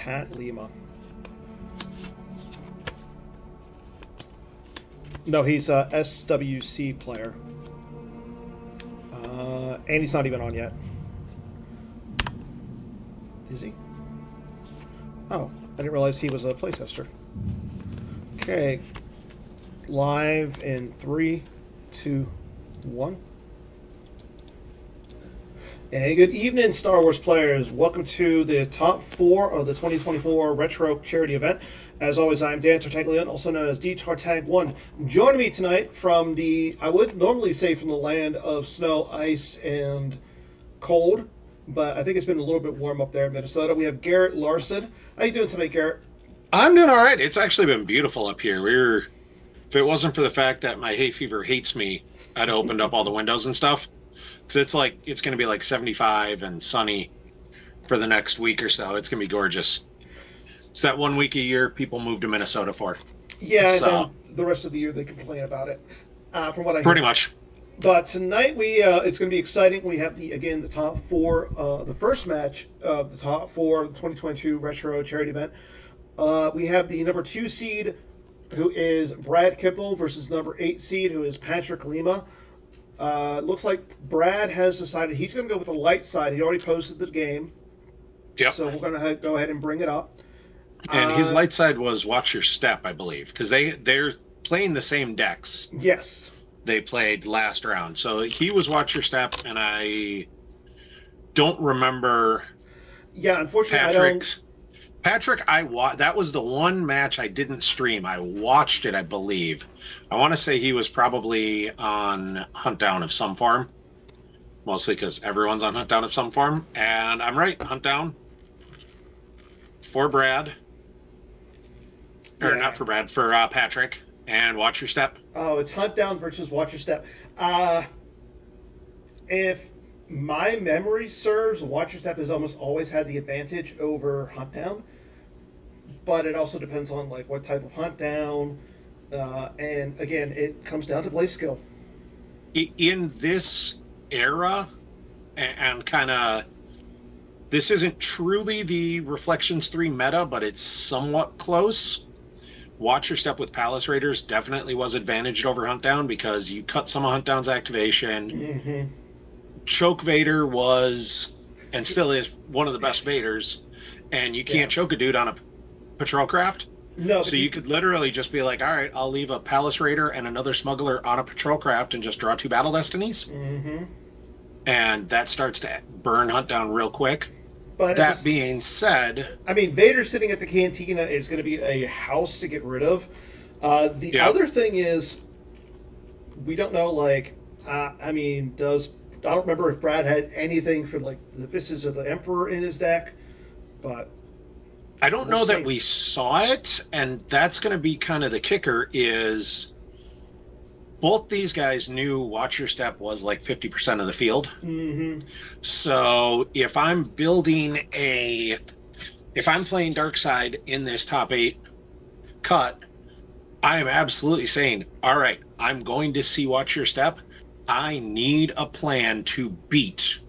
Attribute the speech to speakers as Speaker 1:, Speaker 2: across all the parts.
Speaker 1: Pat Lima. No, he's a SWC player. And he's not even on yet. Is he? Oh, I didn't realize he was a playtester. Okay. Live in 3, 2, 1. Hey, good evening, Star Wars players. Welcome to the top 4 of the 2024 Retro Charity Event. As always, I'm Dan Tartaglione, also known as DTartag1. Joining me tonight from the, I would normally say from the land of snow, ice, and cold, but I think it's been a little bit warm up there in Minnesota. We have Garrett Larson. How you doing tonight, Garrett?
Speaker 2: I'm doing all right. It's actually been beautiful up here. If it wasn't for the fact that my hay fever hates me, I'd have opened up all the windows and stuff. Because it's going to be like 75 and sunny for the next week or so. It's going to be gorgeous. It's that 1 week a year people move to Minnesota for.
Speaker 1: Yeah, so, and then the rest of the year they complain about it. From what I hear.
Speaker 2: Pretty much.
Speaker 1: But tonight it's going to be exciting. We have the top 4, the first match of the top 4 of the 2022 Retro Charity Event. We have the number 2 seed, who is Brad Kippel, versus number 8 seed, who is Patrick Lima. Looks like Brad has decided he's going to go with the light side. He already posted the game.
Speaker 2: Yep.
Speaker 1: So we're going to go ahead and bring it up.
Speaker 2: And his light side was Watch Your Step, I believe, because they're playing the same decks.
Speaker 1: Yes. They
Speaker 2: played last round. So he was Watch Your Step, and I don't remember.
Speaker 1: Yeah, unfortunately,
Speaker 2: Patrick, that was the one match I didn't stream. I watched it, I believe. I want to say he was probably on Hunt Down of some form. Mostly because everyone's on Hunt Down of some form. And I'm right, Hunt Down. For Brad. Or not for Brad, for Patrick. And Watch Your Step.
Speaker 1: Oh, it's Hunt Down versus Watch Your Step. If my memory serves, Watch Your Step has almost always had the advantage over Hunt Down. But it also depends on like what type of Hunt Down. And again, it comes down to play skill.
Speaker 2: In this era, and kind of, this isn't truly the Reflections 3 meta, but it's somewhat close. Watch Your Step with Palace Raiders definitely was advantaged over Hunt Down because you cut some of Hunt Down's activation.
Speaker 1: Mm-hmm.
Speaker 2: Choke Vader was, and still is, one of the best Vaders, and you can't choke a dude on a patrol craft.
Speaker 1: No.
Speaker 2: So you could literally just be like, all right, I'll leave a Palace Raider and another Smuggler on a patrol craft and just draw 2 Battle Destinies.
Speaker 1: Mm-hmm.
Speaker 2: And that starts to burn Hunt Down real quick.
Speaker 1: But
Speaker 2: that being said,
Speaker 1: I mean, Vader sitting at the Cantina is going to be a house to get rid of. The other thing is, we don't know, like, I don't remember if Brad had anything for, like, the Vistas of the Emperor in his deck, but
Speaker 2: I don't know that we saw it, and that's going to be kind of the kicker is both these guys knew Watch Your Step was like 50% of the field.
Speaker 1: Mm-hmm.
Speaker 2: So if I'm playing Darkside in this top 8 cut, I am absolutely saying, all right, I'm going to see Watch Your Step. I need a plan to beat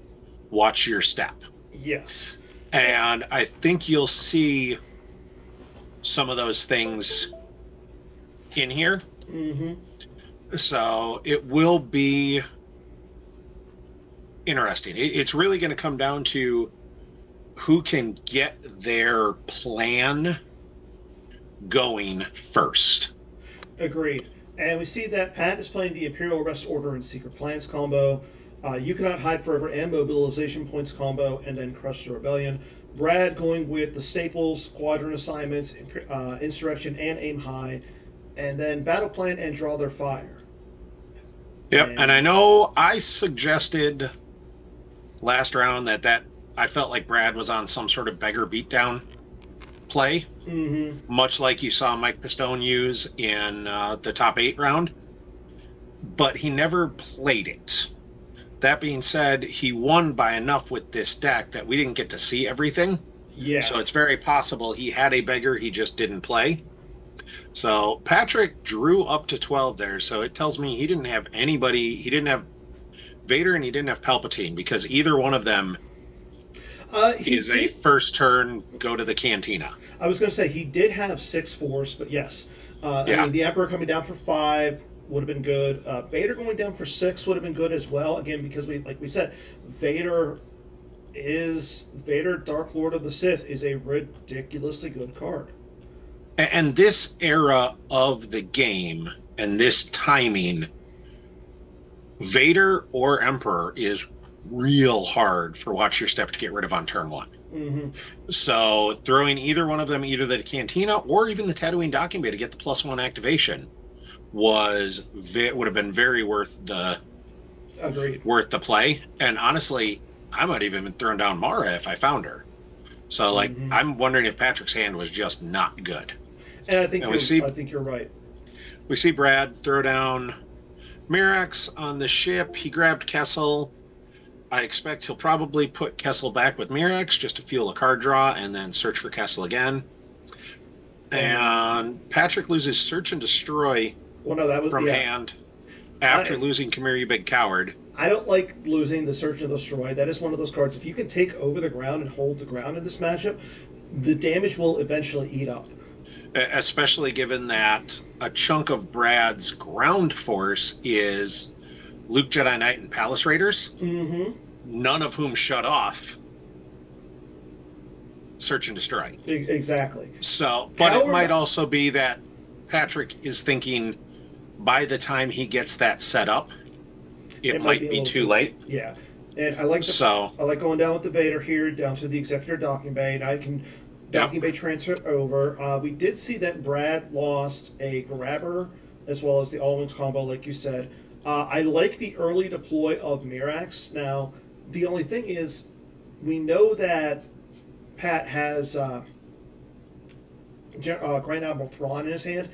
Speaker 2: Watch Your Step.
Speaker 1: Yes.
Speaker 2: And I think you'll see some of those things in here.
Speaker 1: Mm-hmm.
Speaker 2: So it will be interesting. It's really going to come down to who can get their plan going first.
Speaker 1: Agreed. And we see that Pat is playing the Imperial Arrest Order and Secret Plans combo. You Cannot Hide Forever and Mobilization Points combo, and then Crush the Rebellion. Brad going with the staples, Squadron Assignments, Insurrection, and Aim High, and then Battle Plan and Draw Their Fire.
Speaker 2: Yep, and I know I suggested last round that I felt like Brad was on some sort of beggar beatdown play, much like you saw Mike Pistone use in the top 8 round, but he never played it. That being said, he won by enough with this deck that we didn't get to see everything.
Speaker 1: Yeah.
Speaker 2: So it's very possible he had a beggar, he just didn't play. So Patrick drew up to 12 there, so it tells me he didn't have anybody, he didn't have Vader and he didn't have Palpatine, because either one of them is a first turn, go to the cantina.
Speaker 1: I was going to say he did have 6 force, but yes. I
Speaker 2: Yeah.
Speaker 1: mean, the Emperor coming down for 5 would have been good. Vader going down for 6 would have been good as well. Again, because like we said, Vader, Dark Lord of the Sith, is a ridiculously good card.
Speaker 2: And this era of the game and this timing, Vader or Emperor is real hard for Watch Your Step to get rid of on turn 1.
Speaker 1: Mm-hmm.
Speaker 2: So throwing either one of them, either the Cantina or even the Tatooine Docking Bay to get the +1 activation would have been very worth the play. And honestly, I might have even thrown down Mara if I found her. So I'm wondering if Patrick's hand was just not good.
Speaker 1: And I think you're right.
Speaker 2: We see Brad throw down Mirax on the ship. He grabbed Kessel. I expect he'll probably put Kessel back with Mirax just to fuel a card draw and then search for Kessel again. And Patrick loses Search and Destroy from hand after losing Come Here, You Big Coward.
Speaker 1: I don't like losing the Search and Destroy. That is one of those cards. If you can take over the ground and hold the ground in this matchup, the damage will eventually eat up.
Speaker 2: Especially given that a chunk of Brad's ground force is Luke Jedi Knight and Palace Raiders, none of whom shut off Search and Destroy.
Speaker 1: Exactly.
Speaker 2: So, but it might also be that Patrick is thinking by the time he gets that set up, it might be too late.
Speaker 1: Yeah. And I like going down with the Vader here, down to the Executor Docking Bay, and I can Docking Bay transfer over. We did see that Brad lost a Grabber as well as the All-Wings combo, like you said. I like the early deploy of Mirax. Now, the only thing is, we know that Pat has Grand Admiral Thrawn in his hand,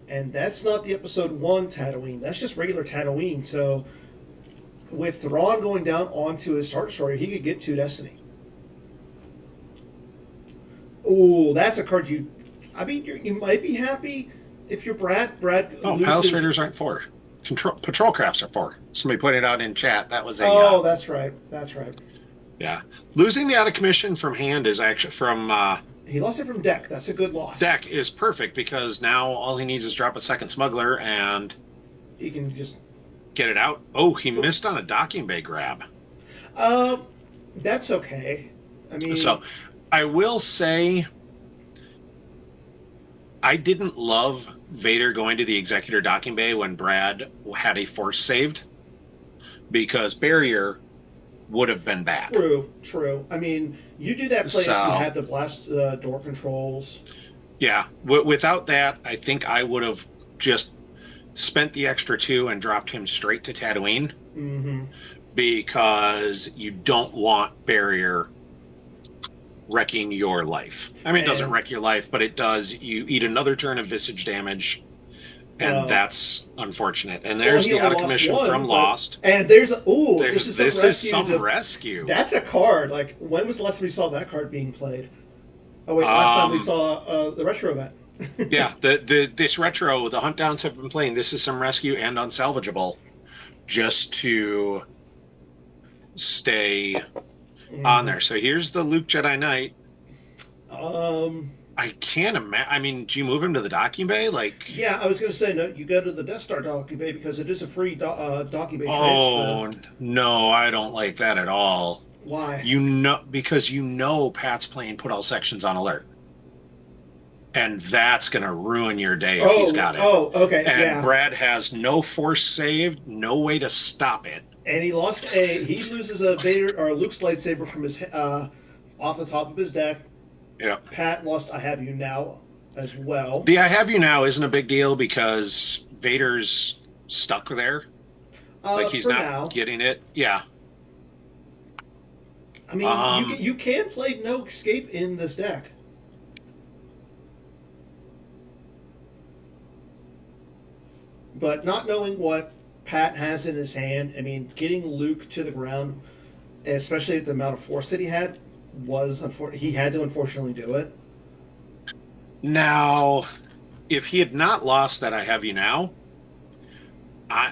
Speaker 1: and that's not the Episode 1 Tatooine. That's just regular Tatooine. So, with Thrawn going down onto his Star Destroyer, he could get to Destiny. Oh, that's a card you might be happy if you're Brad.
Speaker 2: Palace Raiders aren't 4. Patrol Crafts are 4. Somebody pointed out in chat that was a.
Speaker 1: Oh, that's right. That's right.
Speaker 2: Yeah, losing the out of commission from hand is actually from.
Speaker 1: He lost it from deck. That's a good loss.
Speaker 2: Deck is perfect because now all he needs is drop a second smuggler and
Speaker 1: he can just
Speaker 2: get it out. Oh, he missed on a Docking Bay grab.
Speaker 1: That's okay. I mean,
Speaker 2: so I will say I didn't love Vader going to the Executor Docking Bay when Brad had a force saved because barrier would have been bad.
Speaker 1: True. I mean, you do that play if you had the blast door controls.
Speaker 2: Yeah. Without that, I think I would have just spent the extra 2 and dropped him straight to Tatooine. Because you don't want barrier wrecking your life. I mean, it doesn't wreck your life, but it does. You eat another turn of visage damage, and that's unfortunate. And there's the out of commission from Lost.
Speaker 1: And this is some
Speaker 2: rescue.
Speaker 1: That's a card. Like, when was the last time we saw that card being played? Oh wait, last time we saw the retro event.
Speaker 2: Yeah, this retro, the Hunt Downs have been playing. This is some rescue and unsalvageable, just to stay on there. So here's the Luke Jedi Knight. I can't imagine. I mean, do you move him to the docking bay?
Speaker 1: Yeah, I was going to say no. You go to the Death Star docking bay because it is a free docking bay transfer.
Speaker 2: Oh no, I don't like that at all.
Speaker 1: Why?
Speaker 2: Because Pat's playing put all sections on alert, and that's going to ruin your day if he's got it.
Speaker 1: Oh, okay.
Speaker 2: And Brad has no force saved, no way to stop it.
Speaker 1: And he loses a Vader or Luke's lightsaber from his off the top of his deck.
Speaker 2: Yeah.
Speaker 1: Pat lost I Have You Now as well.
Speaker 2: The I Have You Now isn't a big deal because Vader's stuck there. He's not getting it. Yeah.
Speaker 1: I mean, you can play No Escape in this deck. But not knowing what Pat has in his hand, I mean, getting Luke to the ground, especially at the amount of force that he had, he had to unfortunately do it.
Speaker 2: Now, if he had not lost that I Have You Now,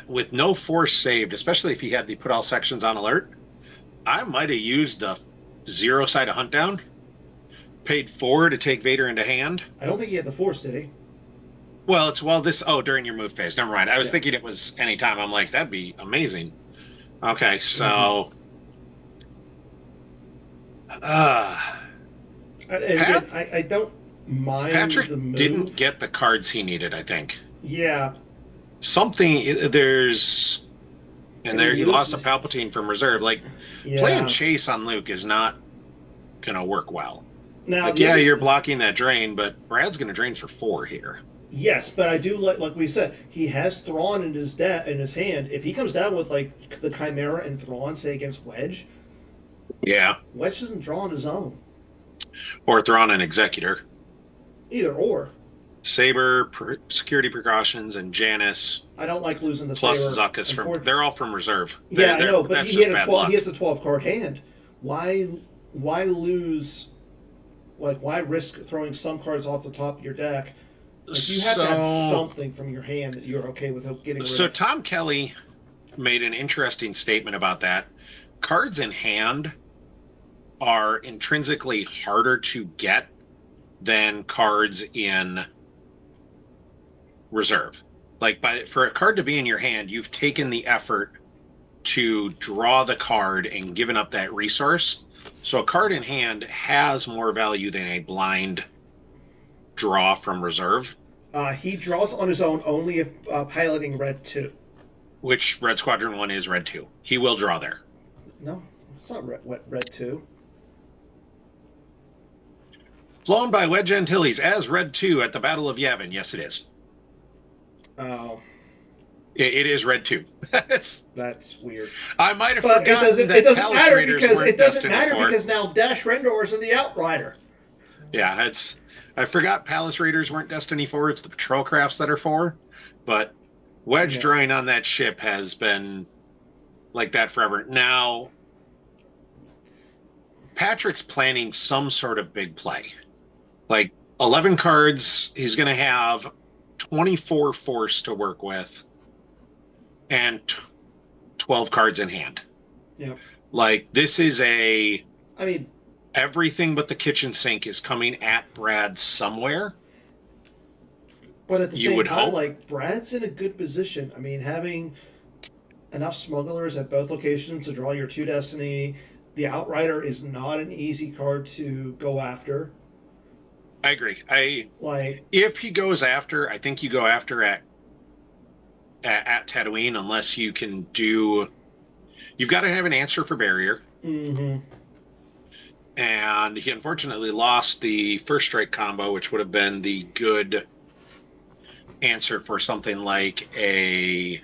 Speaker 2: with no force saved, especially if he had the put all sections on alert, I might have used a 0 side a hunt down. Paid 4 to take Vader into hand.
Speaker 1: I don't think he had the Force, did he?
Speaker 2: Well, during your move phase. Never mind. I was thinking it was anytime. I'm like, that'd be amazing. Okay, so
Speaker 1: again, I don't mind
Speaker 2: Patrick
Speaker 1: the move.
Speaker 2: didn't get the cards he needed, I think.
Speaker 1: Yeah.
Speaker 2: He lost a Palpatine from reserve. Like, playing Chase on Luke is not going to work well.
Speaker 1: Now,
Speaker 2: like, you're blocking that drain, but Brad's going to drain for 4 here.
Speaker 1: Yes, but I do like we said, he has Thrawn in his hand. If he comes down with like the Chimera and Thrawn, say against Wedge, Wedge doesn't draw on his own.
Speaker 2: Or Thrawn and Executor.
Speaker 1: Either or.
Speaker 2: Saber, security precautions, and Janice.
Speaker 1: I don't like losing the
Speaker 2: plus
Speaker 1: Saber.
Speaker 2: Zuckuss they're all from reserve.
Speaker 1: Yeah, I know, but he has a 12 card hand. Why lose? Like, why risk throwing some cards off the top of your deck? Like, you have to have something from your hand that you're okay with getting rid of.
Speaker 2: So Tom Kelly made an interesting statement about that. Cards in hand are intrinsically harder to get than cards in reserve. Like, for a card to be in your hand, you've taken the effort to draw the card and given up that resource. So a card in hand has more value than a blind draw from reserve.
Speaker 1: He draws on his own only if piloting Red 2.
Speaker 2: Which Red Squadron 1 is Red 2. He will draw there.
Speaker 1: No, it's not Red 2.
Speaker 2: Flown by Wedge Antilles as Red 2 at the Battle of Yavin. Yes, it is.
Speaker 1: Oh.
Speaker 2: It is Red 2.
Speaker 1: That's weird.
Speaker 2: I might have forgotten
Speaker 1: it doesn't matter because now Dash Rendor is in the Outrider.
Speaker 2: Yeah, I forgot Palace Raiders weren't Destiny 4. It's the patrol crafts that are 4. But Wedge drawing on that ship has been like that forever. Now, Patrick's planning some sort of big play. Like 11 cards, he's going to have 24 Force to work with and 12 cards in hand.
Speaker 1: Yeah.
Speaker 2: Like, this is
Speaker 1: everything
Speaker 2: but the kitchen sink is coming at Brad somewhere.
Speaker 1: But at the same time, like, Brad's in a good position. I mean, having enough smugglers at both locations to draw your 2 Destiny, the Outrider is not an easy card to go after.
Speaker 2: I agree. If he goes after, I think you go after at Tatooine, unless you can do. You've got to have an answer for barrier.
Speaker 1: Mm-hmm.
Speaker 2: And he unfortunately lost the first strike combo, which would have been the good answer for something like a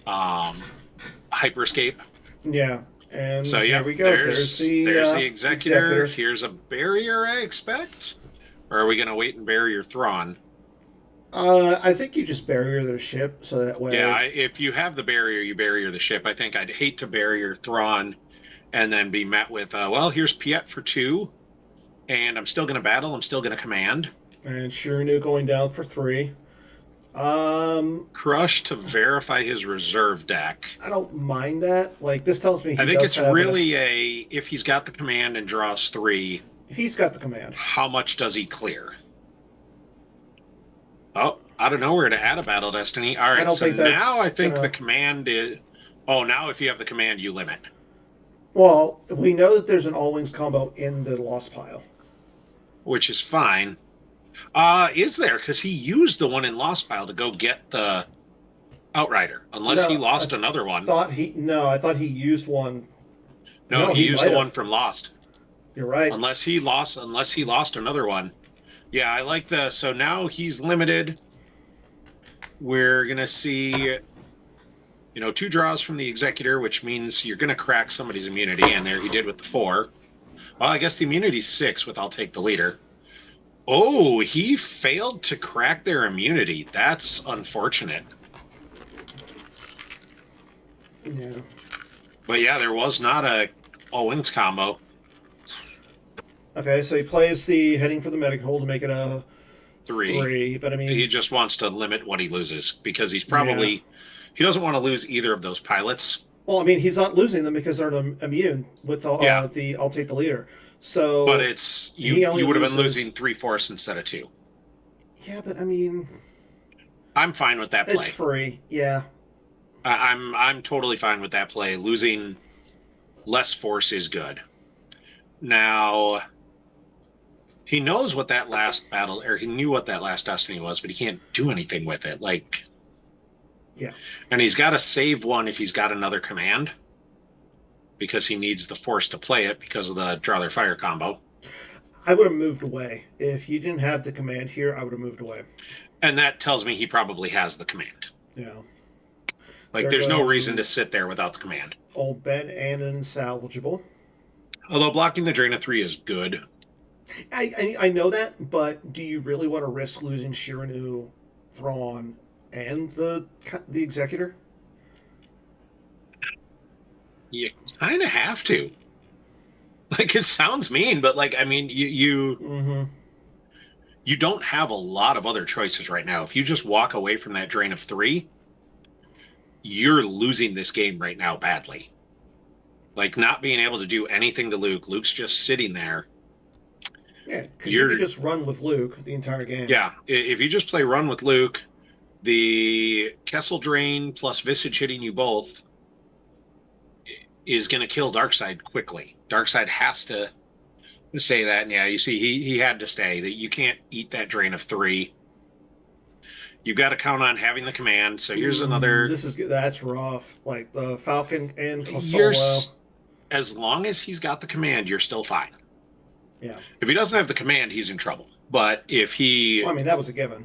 Speaker 2: hyperscape.
Speaker 1: Yeah. And
Speaker 2: so
Speaker 1: there we go.
Speaker 2: There's the executor. Here's a barrier, I expect. Or are we going to wait and barrier Thrawn?
Speaker 1: I think you just barrier their ship, so that way.
Speaker 2: Yeah, if you have the barrier, you barrier the ship. I think I'd hate to barrier Thrawn and then be met with, here's Piet for 2, and I'm still going to battle. I'm still going to command.
Speaker 1: And Shirinu going down for 3.
Speaker 2: Crush to verify his reserve deck.
Speaker 1: I don't mind that. Like, this tells me
Speaker 2: I think it's really if he's got the command and draws 3.
Speaker 1: He's got the command.
Speaker 2: How much does he clear? Oh, out of nowhere to add a Battle Destiny. All right, so now I think the command is... Oh, now if you have the command, you limit.
Speaker 1: Well, we know that there's an all-wings combo in the lost pile.
Speaker 2: Which is fine. Is there? Because he used the one in lost pile to go get the Outrider. Unless he lost another one.
Speaker 1: I thought he used one.
Speaker 2: No, he used the one from lost.
Speaker 1: You're right.
Speaker 2: Unless he lost another one. Yeah, I like so now he's limited. We're going to see, 2 draws from the Executor, which means you're going to crack somebody's immunity, and there he did with the 4. Well, I guess the immunity's 6 with I'll take the leader. Oh, he failed to crack their immunity. That's unfortunate.
Speaker 1: Yeah.
Speaker 2: But yeah, there was not a all-wings combo.
Speaker 1: Okay, so he plays the heading for the medic hole to make it a 3. But I mean,
Speaker 2: he just wants to limit what he loses because he's probably he doesn't want to lose either of those pilots.
Speaker 1: Well, I mean, he's not losing them because they're immune with
Speaker 2: Yeah,
Speaker 1: the I'll take the leader.
Speaker 2: but
Speaker 1: So
Speaker 2: it's
Speaker 1: he only
Speaker 2: you would have been
Speaker 1: loses.
Speaker 2: losing 3/4 instead of 2.
Speaker 1: Yeah, but I mean,
Speaker 2: I'm fine with that
Speaker 1: it's
Speaker 2: play.
Speaker 1: free. Yeah.
Speaker 2: I'm totally fine with that play. Losing less force is good. Now he knows what that last battle, or he knew what that last destiny was, but he can't do anything with it. Like,
Speaker 1: Yeah.
Speaker 2: and he's got to save one if he's got another command because he needs the force to play it because of the draw their fire combo.
Speaker 1: I would have moved away if you didn't have the command here. I would have moved away.
Speaker 2: And that tells me he probably has the command.
Speaker 1: Yeah.
Speaker 2: Like,
Speaker 1: There
Speaker 2: there's no reason to
Speaker 1: goes
Speaker 2: sit there without the command.
Speaker 1: old Ben Annan salvageable.
Speaker 2: Although blocking the drain of 3 is good.
Speaker 1: I know that, but do you really want to risk losing Shiranu, Thrawn, and the Executor?
Speaker 2: You kind of have to. Like, it sounds mean, but like, I mean, you don't have a lot of other choices right now. If you just walk away from that drain of 3, you're losing this game right now badly. Like, not being able to do anything to Luke. Luke's just sitting there.
Speaker 1: Yeah, because you could just run with Luke the entire game.
Speaker 2: Yeah, if you just play run with Luke, the Kessel Drain plus Visage hitting you both is going to kill Darkseid quickly. Darkseid has to say that. And yeah, you see, he had to stay. That you can't eat that drain of 3. You've got to count on having the command. So here's another.
Speaker 1: That's rough. Like the Falcon and Solo.
Speaker 2: As long as he's got the command, you're still fine.
Speaker 1: Yeah.
Speaker 2: If he doesn't have the command, he's in trouble. But if he,
Speaker 1: well, I mean, that was a given.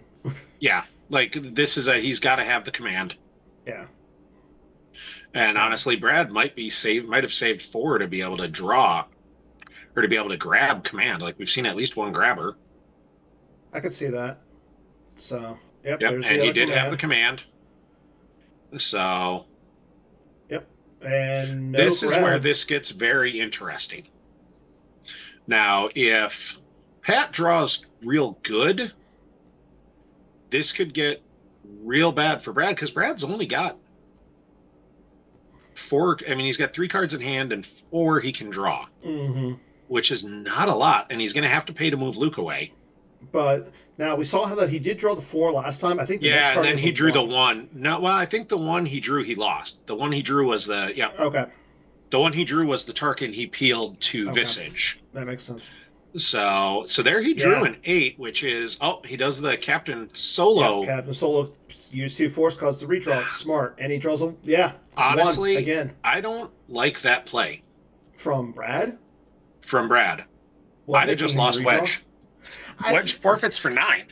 Speaker 2: Yeah, like he's got to have the command.
Speaker 1: Yeah.
Speaker 2: And honestly, Brad might have saved 4 to be able to draw or to be able to grab command. Like we've seen at least one grabber.
Speaker 1: I could see that. So
Speaker 2: yep. And he did have the command. So
Speaker 1: yep. And
Speaker 2: this is where this gets very interesting. Now, if Pat draws real good, this could get real bad for Brad because Brad's only got 4. I mean, he's got 3 cards in hand and 4 he can draw, which is not a lot. And he's going to have to pay to move Luke away.
Speaker 1: But now we saw how that he did draw the 4 last time. I think the next card
Speaker 2: and then he drew the 1. No, well, I think the one he drew, he lost. The one he drew was the
Speaker 1: Okay.
Speaker 2: The one he drew was the Tarkin he peeled to Visage.
Speaker 1: That makes sense.
Speaker 2: So there he drew an 8, which is he does the Captain Solo.
Speaker 1: Captain Solo use 2 force cards to redraw. It's smart, and he draws
Speaker 2: honestly
Speaker 1: 1 again.
Speaker 2: I don't like that play
Speaker 1: from Brad.
Speaker 2: I'd have just lost Wedge. Wedge forfeits for 9.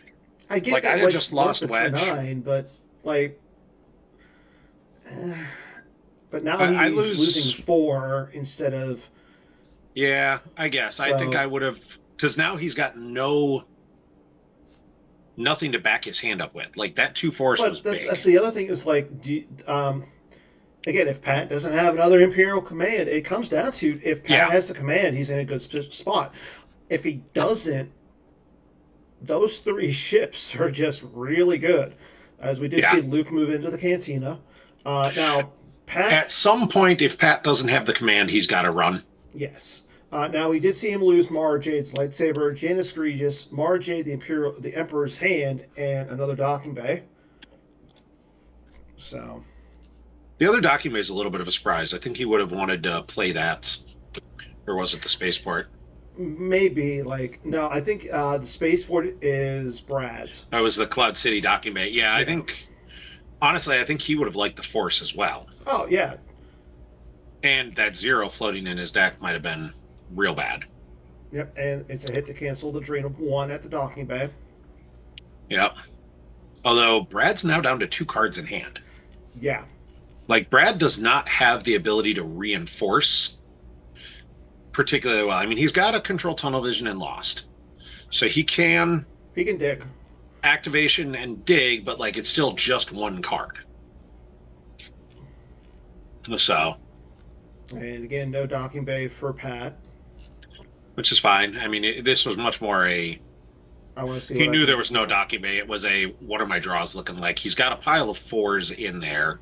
Speaker 1: I get
Speaker 2: like
Speaker 1: that
Speaker 2: I'd have just lost Wedge
Speaker 1: for 9, but like. But now he's losing 4 instead of.
Speaker 2: Yeah, I guess. So, I think I would have, because now he's got nothing to back his hand up with. Like that 2 force was big.
Speaker 1: That's the other thing is like, again, if Pat doesn't have another Imperial command, it comes down to if Pat has the command, he's in a good spot. If he doesn't, those 3 ships are just really good. As we did see Luke move into the Cantina. Now, Pat...
Speaker 2: At some point, if Pat doesn't have the command, he's got to run.
Speaker 1: Yes. Now, we did see him lose Mara Jade's lightsaber, Janus Regis, Mara Jade, the Emperor's Hand, and another docking bay. So...
Speaker 2: The other docking bay is a little bit of a surprise. I think he would have wanted to play that. Or was it the spaceport?
Speaker 1: Maybe. No, I think the spaceport is Brad's.
Speaker 2: That was the Cloud City docking bay. Yeah, I think... Honestly, I think he would have liked the Force as well.
Speaker 1: Oh, yeah.
Speaker 2: And that 0 floating in his deck might have been real bad.
Speaker 1: Yep, and it's a hit to cancel the drain of 1 at the docking bay.
Speaker 2: Yep. Although, Brad's now down to 2 cards in hand.
Speaker 1: Yeah.
Speaker 2: Like, Brad does not have the ability to reinforce particularly well. I mean, he's got a control tunnel vision and Lost. So he can...
Speaker 1: He can dig.
Speaker 2: Activation and dig, but like it's still just 1 card. So,
Speaker 1: and again, no docking bay for Pat,
Speaker 2: which is fine. I mean, this was much more I want to see. He knew there was no docking bay. It was what are my draws looking like? He's got a pile of 4s in there.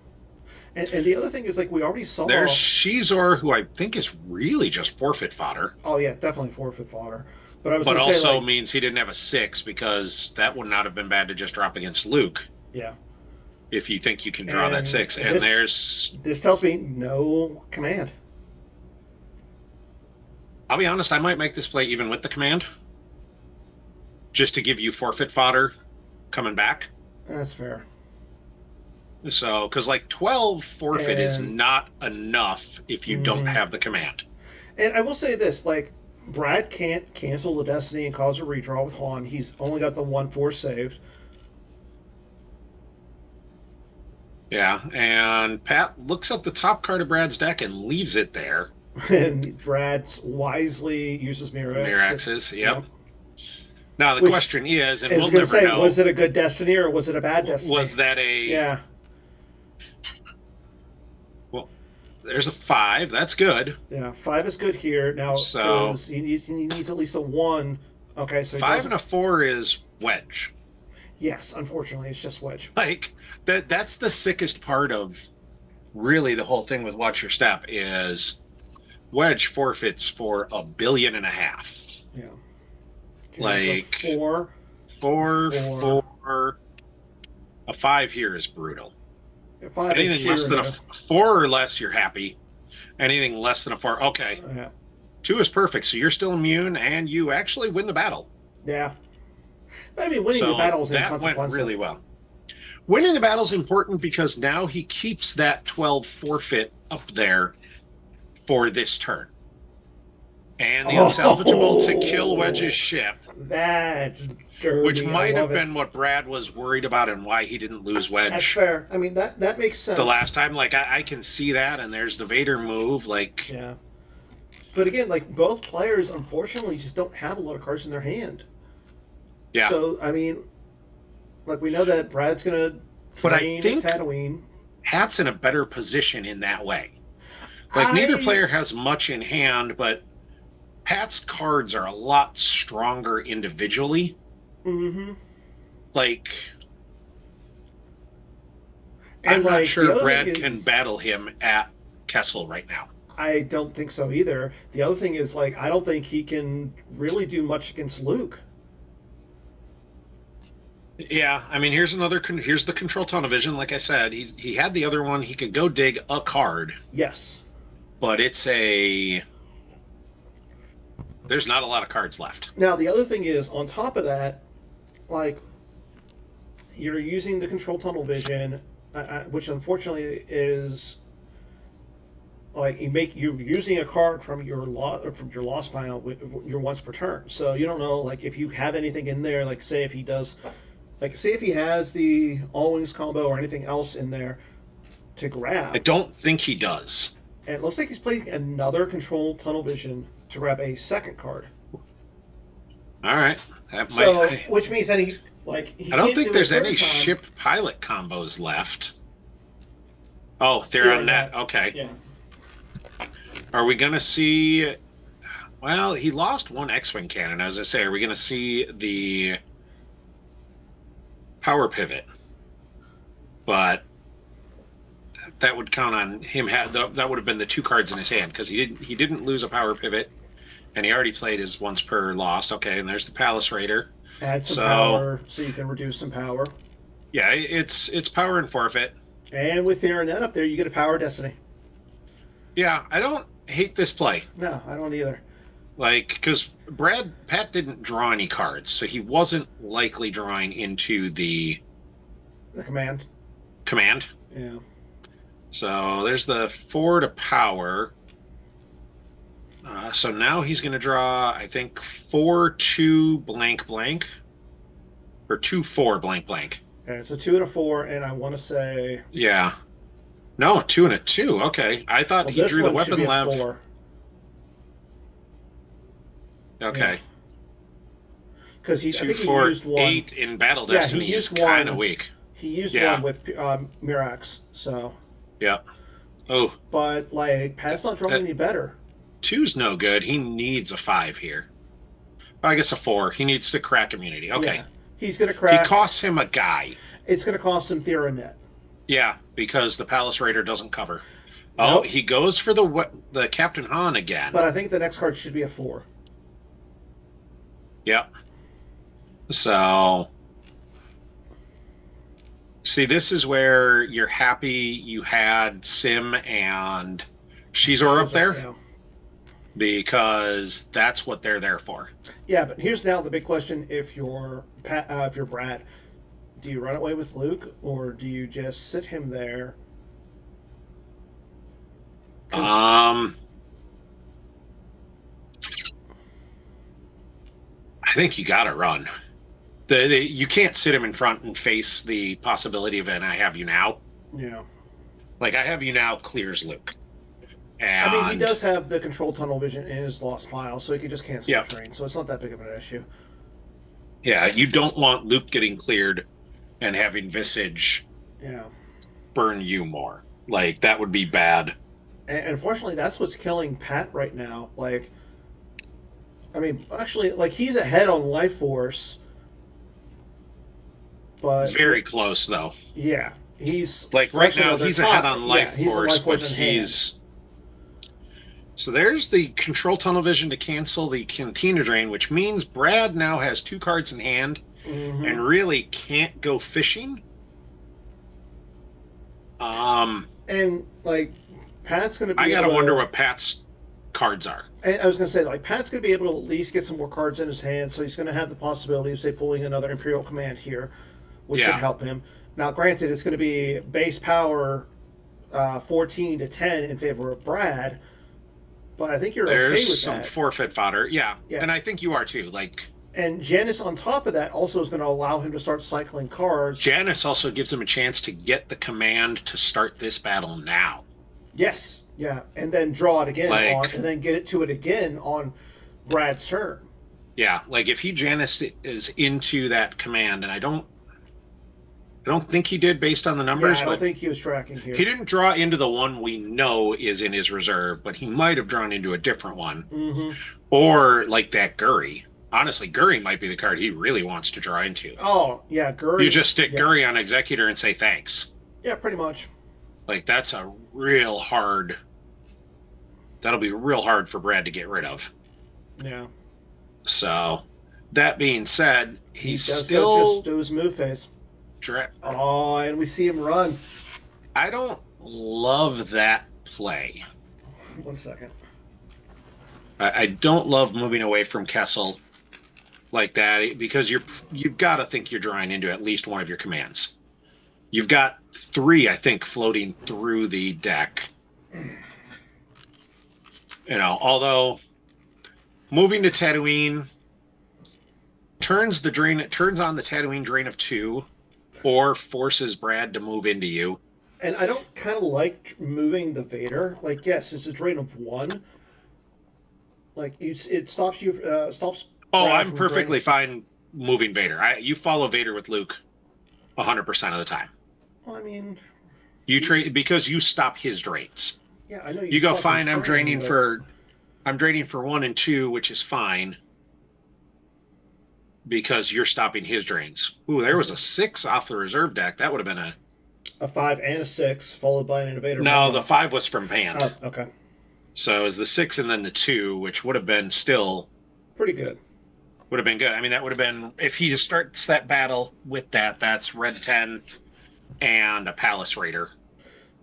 Speaker 1: And the other thing is, like, we already saw.
Speaker 2: There's Shizor, who I think is really just forfeit fodder.
Speaker 1: Oh yeah, definitely forfeit fodder. But I was.
Speaker 2: But
Speaker 1: gonna
Speaker 2: also
Speaker 1: say, like,
Speaker 2: means he didn't have a 6 because that would not have been bad to just drop against Luke.
Speaker 1: Yeah.
Speaker 2: If you think you can draw that 6, and
Speaker 1: this tells me no command.
Speaker 2: I'll be honest, I might make this play even with the command, just to give you forfeit fodder coming back.
Speaker 1: That's fair.
Speaker 2: So, because like 12 forfeit is not enough if you don't have the command.
Speaker 1: And I will say this, like, Brad can't cancel the Destiny and cause a redraw with Han. He's only got the 1/4 saved.
Speaker 2: Yeah, and Pat looks at the top card of Brad's deck and leaves it there.
Speaker 1: And Brad wisely uses
Speaker 2: Miraxes, yep. Now the question is, and we'll never know,
Speaker 1: was it a good Destiny or was it a bad Destiny?
Speaker 2: Was that a...
Speaker 1: Yeah.
Speaker 2: Well, there's a 5. That's good.
Speaker 1: Yeah, 5 is good here. Now,
Speaker 2: so
Speaker 1: he needs at least a 1. Okay, so
Speaker 2: 5 and a 4 is wedge.
Speaker 1: Yes, unfortunately, it's just wedge.
Speaker 2: Like, that's the sickest part of really the whole thing with Watch Your Step is wedge forfeits for $1.5 billion. Yeah. Like, 4. A 5 here is brutal. Anything less than a 4 or less, you're happy. Anything less than a 4, okay. 2 is perfect, so you're still immune, and you actually win the battle.
Speaker 1: Yeah. But I mean, winning the battle is
Speaker 2: that went really well. Winning the battle is important because now he keeps that 12 forfeit up there for this turn. And the unsalvageable to kill Wedge's ship.
Speaker 1: That's dirty.
Speaker 2: Which might have been what Brad was worried about and why he didn't lose Wedge.
Speaker 1: That's fair. I mean, that makes sense.
Speaker 2: The last time, like, I can see that, and there's the Vader move, like...
Speaker 1: Yeah. But again, like, both players, unfortunately, just don't have a lot of cards in their hand.
Speaker 2: Yeah.
Speaker 1: So, I mean, like, we know that Brad's going to train at Tatooine.
Speaker 2: Pat's in a better position in that way. Like, neither player has much in hand, but Pat's cards are a lot stronger individually.
Speaker 1: Mm-hmm.
Speaker 2: Like, I'm not sure Brad can battle him at Kessel right now.
Speaker 1: I don't think so either. The other thing is, like, I don't think he can really do much against Luke.
Speaker 2: Yeah, I mean, here's the control tunnel vision. Like I said, he had the other one. He could go dig a card.
Speaker 1: Yes.
Speaker 2: But there's not a lot of cards left.
Speaker 1: Now, the other thing is, on top of that, like, you're using the control tunnel vision, which unfortunately is, like, you're using a card from your lost pile with your once per turn. So you don't know, like, if you have anything in there, like, say if he has the all wings combo or anything else in there to grab.
Speaker 2: I don't think he does.
Speaker 1: And it looks like he's playing another control tunnel vision to grab a second card.
Speaker 2: All right.
Speaker 1: Which means that I
Speaker 2: don't think there's any ship pilot combos left. Oh, Theron Net. Okay.
Speaker 1: Yeah.
Speaker 2: Are we going to see... Well, he lost one X-Wing cannon. As I say, are we going to see the power pivot? But that would count on him. That would have been the 2 cards in his hand because he didn't lose a power pivot, and he already played his once per lost. Okay, and there's the Palace Raider.
Speaker 1: Add some power so you can reduce some power.
Speaker 2: Yeah, it's power and forfeit.
Speaker 1: And with Theron Net up there, you get a power Destiny.
Speaker 2: Yeah, I don't hate this play.
Speaker 1: No, I don't either.
Speaker 2: Like, because Pat didn't draw any cards, so he wasn't likely drawing into the
Speaker 1: command.
Speaker 2: Yeah. So there's the 4 to power. So now he's going to draw, I think, 4-2 blank blank, or 2-4 blank blank.
Speaker 1: Okay, so 2 and a 4, and I want to say.
Speaker 2: Yeah. No, 2 and a 2. Okay, I thought he drew the weapon lab.
Speaker 1: 4.
Speaker 2: Okay.
Speaker 1: Because I think he
Speaker 2: 4,
Speaker 1: used 1.
Speaker 2: 8 in Battle Destiny is kind of weak.
Speaker 1: He used 1 with Mirax, so.
Speaker 2: Yeah. Oh.
Speaker 1: But, like, Pat's not drawing any better.
Speaker 2: 2's no good. He needs a 5 here. I guess a 4. He needs to crack immunity. Okay.
Speaker 1: Yeah. He's going to crack.
Speaker 2: He costs him a guy.
Speaker 1: It's going to cost him Theron Net.
Speaker 2: Yeah, because the Palace Raider doesn't cover. Oh,
Speaker 1: Nope.
Speaker 2: he goes for the Captain Han again.
Speaker 1: But I think the next card should be a 4.
Speaker 2: Yep. So, see, this is where you're happy you had Sim and Shizor up there
Speaker 1: Yeah.
Speaker 2: because that's what they're there for.
Speaker 1: Yeah, but here's now the big question: if you're Brad, do you run away with Luke or do you just sit him there?
Speaker 2: I think you got to run. You can't sit him in front and face the possibility of an I have you now.
Speaker 1: Yeah.
Speaker 2: Like I have you now clears Luke.
Speaker 1: I mean, he
Speaker 2: And
Speaker 1: does have the control tunnel vision in his lost mile, so he can just cancel
Speaker 2: yep.
Speaker 1: the train. So it's not that big of an issue.
Speaker 2: Yeah, you don't want Luke getting cleared and having Visage burn you more. Like that would be bad.
Speaker 1: And unfortunately, that's what's killing Pat right now. Like, I mean, actually, like he's ahead on Life Force, but
Speaker 2: Very close though.
Speaker 1: Yeah, he's
Speaker 2: like right now he's ahead on Life Force,
Speaker 1: but
Speaker 2: he's. So there's the control tunnel vision to cancel the Cantina Drain, which means Brad now has 2 cards in hand and really can't go fishing.
Speaker 1: And like Pat's going to be.
Speaker 2: I gotta wonder what Pat's cards are.
Speaker 1: I was going to say, like, Pat's going to be able to at least get some more cards in his hand, so he's going to have the possibility of, say, pulling another Imperial Command here, which should help him. Now, granted, it's going to be base power 14 to 10 in favor of Brad, but I think
Speaker 2: There's
Speaker 1: okay with
Speaker 2: some
Speaker 1: that.
Speaker 2: Forfeit fodder, yeah, and I think you are too. Like,
Speaker 1: and Janus on top of that also is going to allow him to start cycling cards.
Speaker 2: Janus also gives him a chance to get the command to start this battle now.
Speaker 1: Yes, yeah, and then draw it again and then get it to it again on Brad's turn.
Speaker 2: Yeah, like if he Janus is into that command, and I don't think he did based on the numbers.
Speaker 1: Yeah, I don't think he was tracking here.
Speaker 2: He didn't draw into the one we know is in his reserve, but he might have drawn into a different one. Or like that Guri. Honestly, Guri might be the card he really wants to draw into.
Speaker 1: Oh, yeah, Guri.
Speaker 2: You just stick Guri on Executor and say thanks.
Speaker 1: Yeah, pretty much.
Speaker 2: Like, that's a real hard... That'll be real hard for Brad to get rid of.
Speaker 1: Yeah.
Speaker 2: So, that being said, he's
Speaker 1: still... just do his move phase. Oh, and we see him run.
Speaker 2: I don't love that play.
Speaker 1: 1 second.
Speaker 2: I don't love moving away from Kessel like that because you've got to think you're drawing into at least one of your commands. You've got 3, I think, floating through the deck. You know, although moving to Tatooine turns on the Tatooine drain of 2 or forces Brad to move into you.
Speaker 1: And I don't kind of like moving the Vader. Like, yes, it's a drain of 1. Like, it stops you, stops...
Speaker 2: Oh, I'm perfectly fine moving Vader. You follow Vader with Luke 100% of the time.
Speaker 1: Well, I mean...
Speaker 2: You trade because you stop his drains.
Speaker 1: Yeah, I know
Speaker 2: you go, fine, I'm draining for 1 and 2, which is fine. Because you're stopping his drains. Ooh, there was a 6 off the reserve deck. That would have been
Speaker 1: a 5 and a 6, followed by an Innovator.
Speaker 2: No, the 5 was from hand.
Speaker 1: Oh, okay.
Speaker 2: So it was the 6 and then the 2, which would have been still...
Speaker 1: pretty good.
Speaker 2: Would have been good. I mean, that would have been... If he just starts that battle with that, that's Red 10 and a Palace Raider.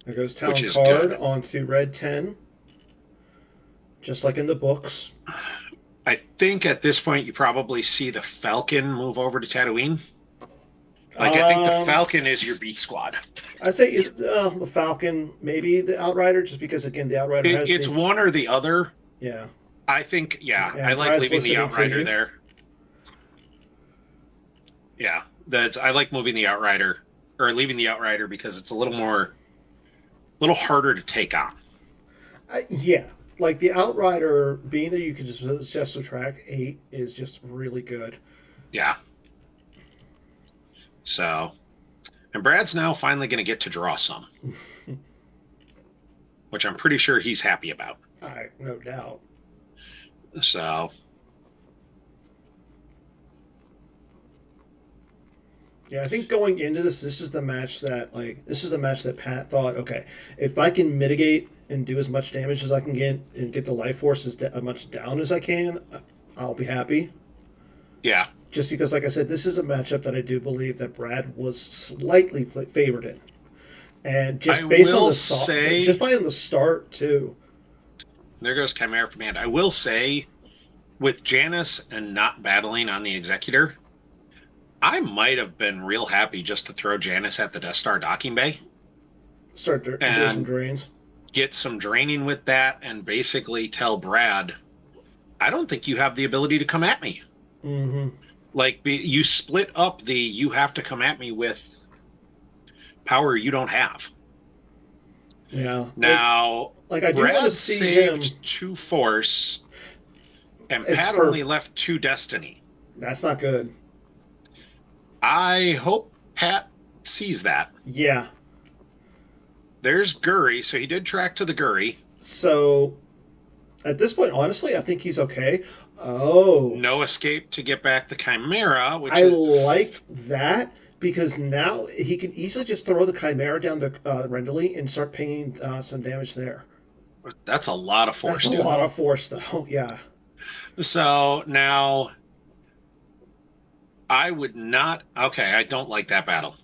Speaker 1: There goes Talon card onto Red 10. Just like in the books.
Speaker 2: I think at this point you probably see the Falcon move over to Tatooine. Like, I think the Falcon is your beat squad.
Speaker 1: I'd say the Falcon, maybe the Outrider, just because, again, the Outrider has...
Speaker 2: It's one or the other.
Speaker 1: Yeah.
Speaker 2: I think, I like leaving the Outrider there. Yeah, I like moving the Outrider, or leaving the Outrider because it's a little harder to take on.
Speaker 1: Yeah. Like, the Outrider, being that you can just subtract 8 is just really good.
Speaker 2: Yeah. So, and Brad's now finally going to get to draw some. Which I'm pretty sure he's happy about.
Speaker 1: No doubt.
Speaker 2: So.
Speaker 1: Yeah, I think going into this is the match that this is a match that Pat thought, okay, if I can mitigate and do as much damage as I can get and get the life force as much down as I can, I'll be happy.
Speaker 2: Yeah.
Speaker 1: Just because, like I said, this is a matchup that I do believe that Brad was slightly favored in, and just based on just by the start too.
Speaker 2: There goes Chimera from hand. I will say, with Janice and not battling on the Executor, I might have been real happy just to throw Janice at the Death Star docking bay.
Speaker 1: Start to do some drains.
Speaker 2: Get some draining with that and basically tell Brad, I don't think you have the ability to come at me.
Speaker 1: Mm-hmm.
Speaker 2: Like, you split up you have to come at me with power you don't have.
Speaker 1: Yeah.
Speaker 2: Now,
Speaker 1: like I do
Speaker 2: Brad
Speaker 1: want to see
Speaker 2: saved
Speaker 1: him.
Speaker 2: 2 Force, and Pat only left 2 Destiny.
Speaker 1: That's not good.
Speaker 2: I hope Pat sees that.
Speaker 1: Yeah.
Speaker 2: There's Guri, so he did track to the Guri.
Speaker 1: So, at this point, honestly, I think he's okay. Oh.
Speaker 2: No escape to get back the Chimera.
Speaker 1: I like that because now he can easily just throw the Chimera down to Renderly and start paying some damage there.
Speaker 2: That's a lot of force.
Speaker 1: That's a lot of force, though. Yeah.
Speaker 2: So now, I would not. Okay, I don't like that battle.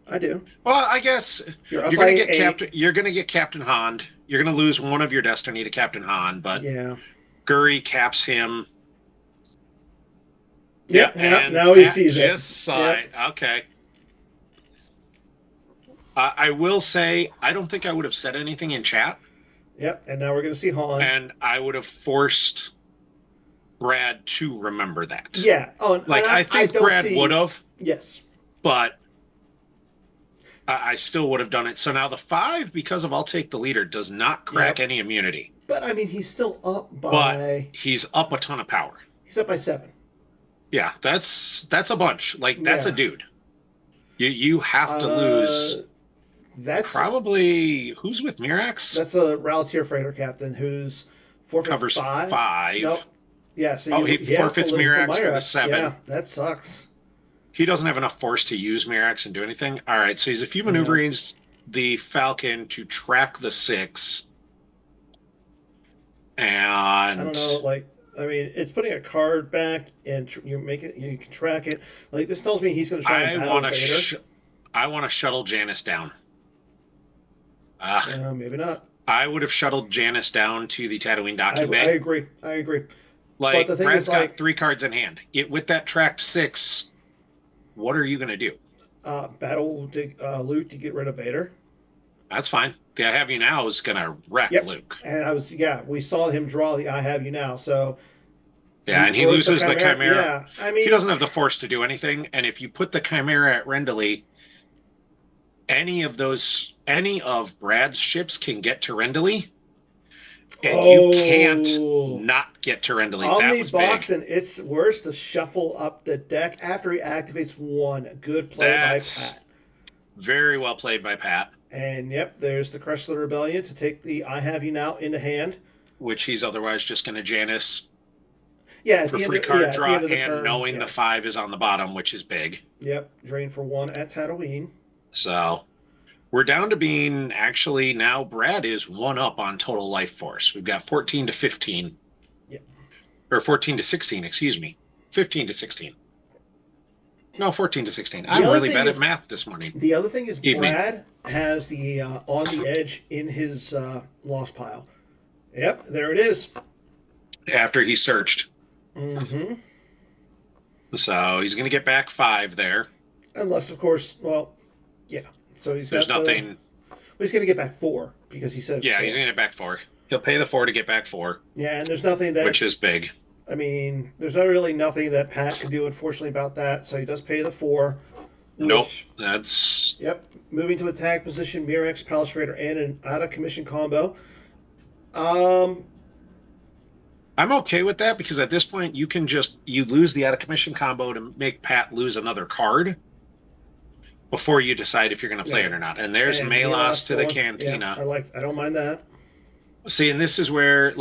Speaker 1: I do.
Speaker 2: Well, I guess you're going to get Captain. You're going to get Captain Hond. You're going to lose one of your Destiny to Captain Hond, but
Speaker 1: yeah,
Speaker 2: Guri caps him.
Speaker 1: Yep. Now he sees it.
Speaker 2: Yep. Okay. I will say I don't think I would have said anything in chat.
Speaker 1: Yep. And now we're going to see Hond.
Speaker 2: And I would have forced Brad to remember that.
Speaker 1: Yeah. Oh,
Speaker 2: I think Brad would have.
Speaker 1: Yes.
Speaker 2: But I still would have done it. So now the 5, because of I'll take the leader, does not crack any immunity.
Speaker 1: But I mean, he's still up by.
Speaker 2: But he's up a ton of power.
Speaker 1: He's up by 7.
Speaker 2: Yeah, that's a bunch. Like that's a dude. You have to lose.
Speaker 1: That's
Speaker 2: probably who's with Mirax.
Speaker 1: That's a Raltier freighter captain who's
Speaker 2: covers 5.
Speaker 1: Nope. Yeah. So
Speaker 2: he forfeits Mirax for the 7.
Speaker 1: Yeah, that sucks.
Speaker 2: He doesn't have enough force to use Mirax and do anything. All right, so he's a few maneuvering the Falcon to track the 6. And
Speaker 1: I don't know, I mean, it's putting a card back and you can track it. Like this tells me he's going to try and battle Vader.
Speaker 2: I want to shuttle Janice down.
Speaker 1: Maybe not.
Speaker 2: I would have shuttled Janice down to the Tatooine docking bay.
Speaker 1: I agree.
Speaker 2: Like, but the Brad's got 3 cards in hand. With that tracked 6, what are you going to do?
Speaker 1: Battle Luke to get rid of Vader.
Speaker 2: That's fine. The I Have You Now is going to wreck Luke.
Speaker 1: And we saw him draw the I Have You Now, so...
Speaker 2: Yeah, and he loses the Chimera.
Speaker 1: Yeah, I mean...
Speaker 2: He doesn't have the force to do anything, and if you put the Chimera at Renderly, any of Brad's ships can get to Renderly, and you can't not get to Renderly.
Speaker 1: Omnibox, and it's worse to shuffle up the deck after he activates 1. Good play by Pat.
Speaker 2: Very well played by Pat.
Speaker 1: And there's the Crush of the Rebellion to take the I Have You Now into hand.
Speaker 2: Which he's otherwise just going to Janice
Speaker 1: for
Speaker 2: free card draw, and knowing the 5 is on the bottom, which is big.
Speaker 1: Yep, drain for 1 at Tatooine.
Speaker 2: So we're down to being actually now Brad is 1 up on total life force. We've got 14 to 15.
Speaker 1: Yeah.
Speaker 2: Or 14 to 16, excuse me. 15 to 16. No, 14 to 16. I'm really bad at math this morning.
Speaker 1: The other thing is Brad has the On the Edge in his loss pile. Yep, there it is.
Speaker 2: After he searched.
Speaker 1: Mm-hmm.
Speaker 2: So he's going to get back 5 there.
Speaker 1: Unless, of course, So he's
Speaker 2: There's nothing.
Speaker 1: He's going to get back 4 because he says.
Speaker 2: Yeah, 4. He's going to get back 4. He'll pay the 4 to get back 4.
Speaker 1: Yeah, and there's nothing that.
Speaker 2: Which is big.
Speaker 1: I mean, there's not really nothing that Pat can do, unfortunately, about that. So he does pay the 4.
Speaker 2: Nope, that's...
Speaker 1: Yep, moving to attack position, Mirax, Palace Raider, and an out-of-commission combo. I'm
Speaker 2: okay with that, because at this point, you lose the out-of-commission combo to make Pat lose another card before you decide if you're going to play it or not. And there's Malos to the Cantina.
Speaker 1: Yeah, I don't mind that.
Speaker 2: See, and this is where,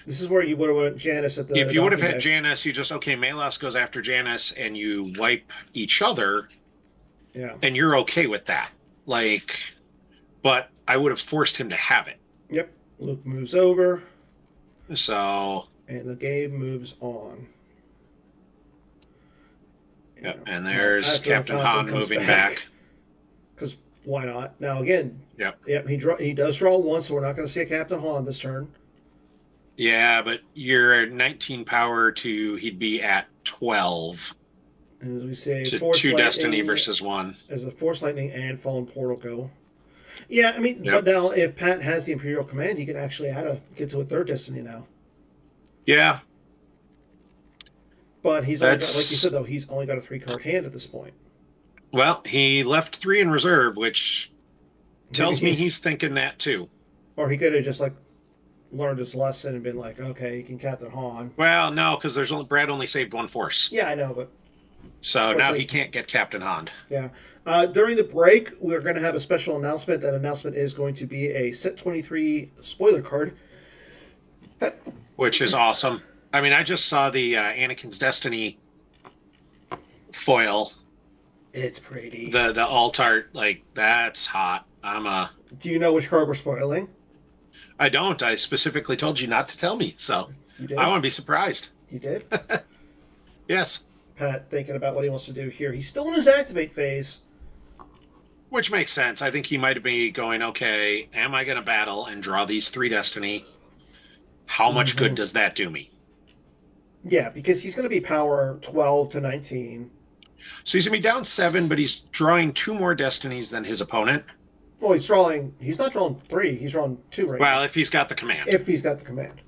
Speaker 1: This is where you would have went Janice at the...
Speaker 2: If you would have had Janice, you just, Malos goes after Janice, and you wipe each other.
Speaker 1: Yeah.
Speaker 2: And you're okay with that. Like, but I would have forced him to have it.
Speaker 1: Yep. Luke moves over.
Speaker 2: So.
Speaker 1: And the game moves on.
Speaker 2: Yep. And there's
Speaker 1: After the
Speaker 2: Captain
Speaker 1: Falcon
Speaker 2: Han
Speaker 1: comes
Speaker 2: moving back.
Speaker 1: Because why not? Now again.
Speaker 2: Yep.
Speaker 1: Yep. He does draw one, so we're not going to see a Captain Han this turn.
Speaker 2: Yeah, but you're at 19 power to he'd be at 12.
Speaker 1: As we say,
Speaker 2: two Destiny versus one.
Speaker 1: As a Force Lightning and Fallen Portal go. Yeah, I mean,
Speaker 2: Yep.
Speaker 1: but now if Pat has the Imperial Command, he can actually get to a third Destiny now.
Speaker 2: Yeah.
Speaker 1: But he's only got, like you said, though, he's only got a 3-card hand at this point.
Speaker 2: Well, he left 3 in reserve, which tells me he's thinking that too.
Speaker 1: Or he could have just learned his lesson and been like, okay, he can Captain Han.
Speaker 2: Well, no, because Brad only saved 1 force.
Speaker 1: Yeah, I know, but
Speaker 2: so now he can't get Captain Han.
Speaker 1: Yeah. During the break, we're going to have a special announcement. That announcement is going to be a Set 23 spoiler card.
Speaker 2: Which is awesome. I mean, I just saw the Anakin's Destiny foil.
Speaker 1: It's pretty.
Speaker 2: The alt art, that's hot.
Speaker 1: Do you know which card we're spoiling?
Speaker 2: I don't. I specifically told you not to tell me, so
Speaker 1: you did?
Speaker 2: I want to be surprised.
Speaker 1: You did?
Speaker 2: Yes.
Speaker 1: Pat thinking about what he wants to do here. He's still in his activate phase.
Speaker 2: Which makes sense. I think he might be going, okay, am I going to battle and draw these 3 Destiny? How much good does that do me?
Speaker 1: Yeah, because he's going to be power 12 to 19.
Speaker 2: So he's going to be down 7, but he's drawing 2 more Destinies than his opponent.
Speaker 1: Well, he's not drawing 3. He's drawing 2 right now.
Speaker 2: Well, if he's got the command.
Speaker 1: If he's got the command.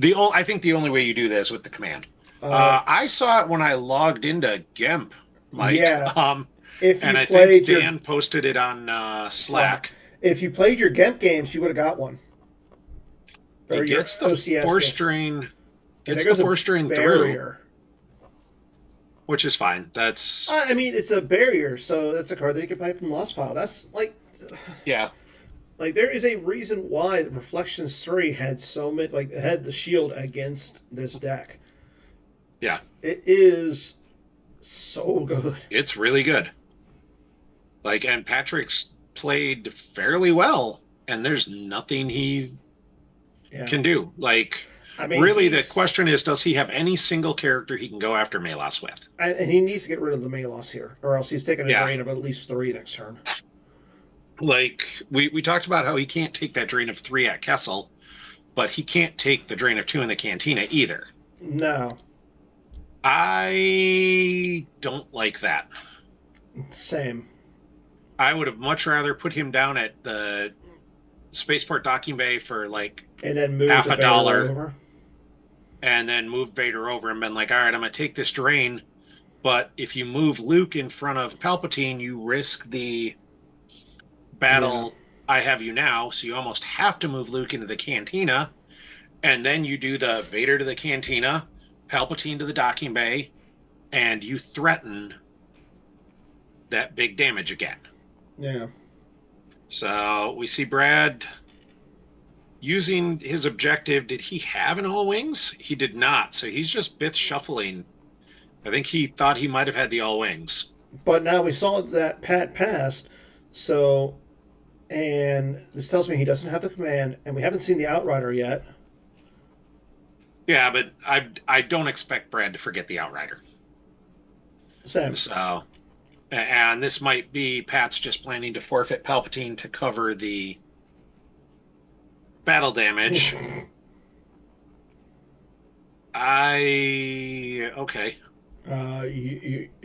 Speaker 2: I think the only way you do this with the command. I saw it when I logged into GEMP, Mike.
Speaker 1: Yeah.
Speaker 2: I think Dan posted it on Slack.
Speaker 1: If you played your GEMP games, you would have got one.
Speaker 2: It gets the Force Drain. Gets the Force Drain through. Which is fine. That's.
Speaker 1: I mean, it's a barrier, so that's a card that you can play from the Lost Pile. That's
Speaker 2: Yeah.
Speaker 1: There is a reason why the Reflections 3 had so many, had the shield against this deck.
Speaker 2: Yeah.
Speaker 1: It is so good.
Speaker 2: It's really good. And Patrick's played fairly well, and there's nothing he can do. Really, the question is, does he have any single character he can go after Malos with?
Speaker 1: And he needs to get rid of the Malos here, or else he's taking a drain of at least 3 next turn.
Speaker 2: We talked about how he can't take that drain of 3 at Kessel, but he can't take the drain of 2 in the Cantina either.
Speaker 1: No.
Speaker 2: I don't like that.
Speaker 1: Same.
Speaker 2: I would have much rather put him down at the Spaceport Docking Bay for
Speaker 1: and then move
Speaker 2: half $1 over. And then move Vader over and been like, all right, I'm going to take this drain. But if you move Luke in front of Palpatine, you risk the battle I have you now. So you almost have to move Luke into the Cantina. And then you do the Vader to the Cantina, Palpatine to the Docking Bay, and you threaten that big damage again.
Speaker 1: Yeah.
Speaker 2: So we see Brad using his objective. Did he have an all wings? He did not. So he's just bit shuffling. I think he thought he might have had the all wings.
Speaker 1: But now we saw that Pat passed. So, and this tells me he doesn't have the command, and we haven't seen the Outrider yet.
Speaker 2: Yeah, but I don't expect Brad to forget the Outrider.
Speaker 1: Same.
Speaker 2: So, and this might be Pat's just planning to forfeit Palpatine to cover the battle damage. Okay.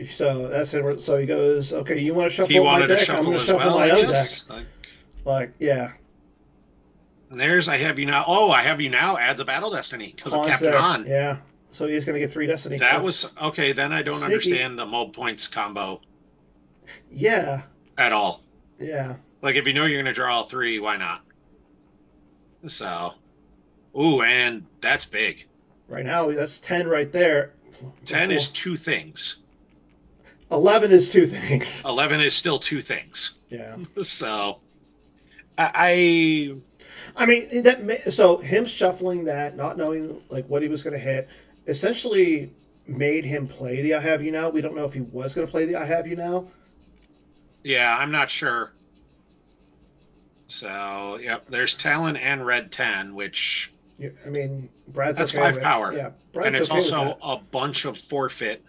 Speaker 1: So that's it. So he goes, okay, you want to shuffle
Speaker 2: he wanted
Speaker 1: my deck?
Speaker 2: To shuffle
Speaker 1: I'm going to shuffle
Speaker 2: well,
Speaker 1: my own deck. Yeah.
Speaker 2: And there's I Have You Now. Oh, I Have You Now adds a battle destiny because of Captain Han.
Speaker 1: Yeah. So he's going to get 3 destiny.
Speaker 2: That was okay. Then I don't understand the mob points combo.
Speaker 1: Yeah.
Speaker 2: At all.
Speaker 1: Yeah.
Speaker 2: If you know you're going to draw all 3, why not? So, and that's big.
Speaker 1: Right now, that's 10 right there.
Speaker 2: 10 is 2 things.
Speaker 1: 11 is 2 things.
Speaker 2: 11 is still 2 things.
Speaker 1: Yeah.
Speaker 2: So, I
Speaker 1: mean, so him shuffling that, not knowing what he was going to hit, essentially made him play the I Have You Now. We don't know if he was going to play the I Have You Now,
Speaker 2: Yeah, I'm not sure. So, yep, there's Talon and Red 10, which...
Speaker 1: I mean, Brad's
Speaker 2: that's
Speaker 1: okay
Speaker 2: 5
Speaker 1: with.
Speaker 2: power.
Speaker 1: Yeah, Brad's
Speaker 2: And it's
Speaker 1: okay with
Speaker 2: also
Speaker 1: that.
Speaker 2: a bunch of forfeit.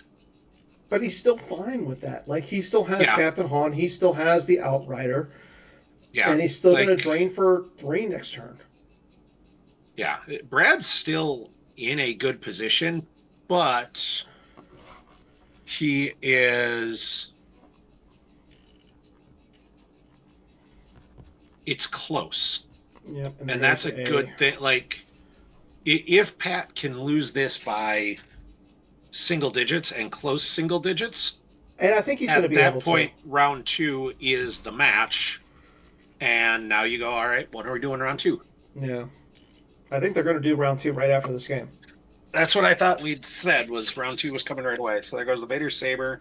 Speaker 1: But he's still fine with that. Like, he still has
Speaker 2: Yeah.
Speaker 1: Captain Han. He still has the Outrider.
Speaker 2: Yeah.
Speaker 1: And he's still
Speaker 2: like,
Speaker 1: going to drain for 3 next turn.
Speaker 2: Yeah. Brad's still in a good position, but he is... It's close.
Speaker 1: Yep,
Speaker 2: and that's a good thing. Like, if Pat can lose this by single digits and close single digits,
Speaker 1: and I think he's going to be
Speaker 2: at
Speaker 1: able
Speaker 2: that point,
Speaker 1: to.
Speaker 2: round 2 is the match. And now you go, all right, what are we doing round 2?
Speaker 1: Yeah. I think they're going to do round 2 right after this game.
Speaker 2: That's what I thought we'd said, was round 2 was coming right away. So there goes the Vader Saber.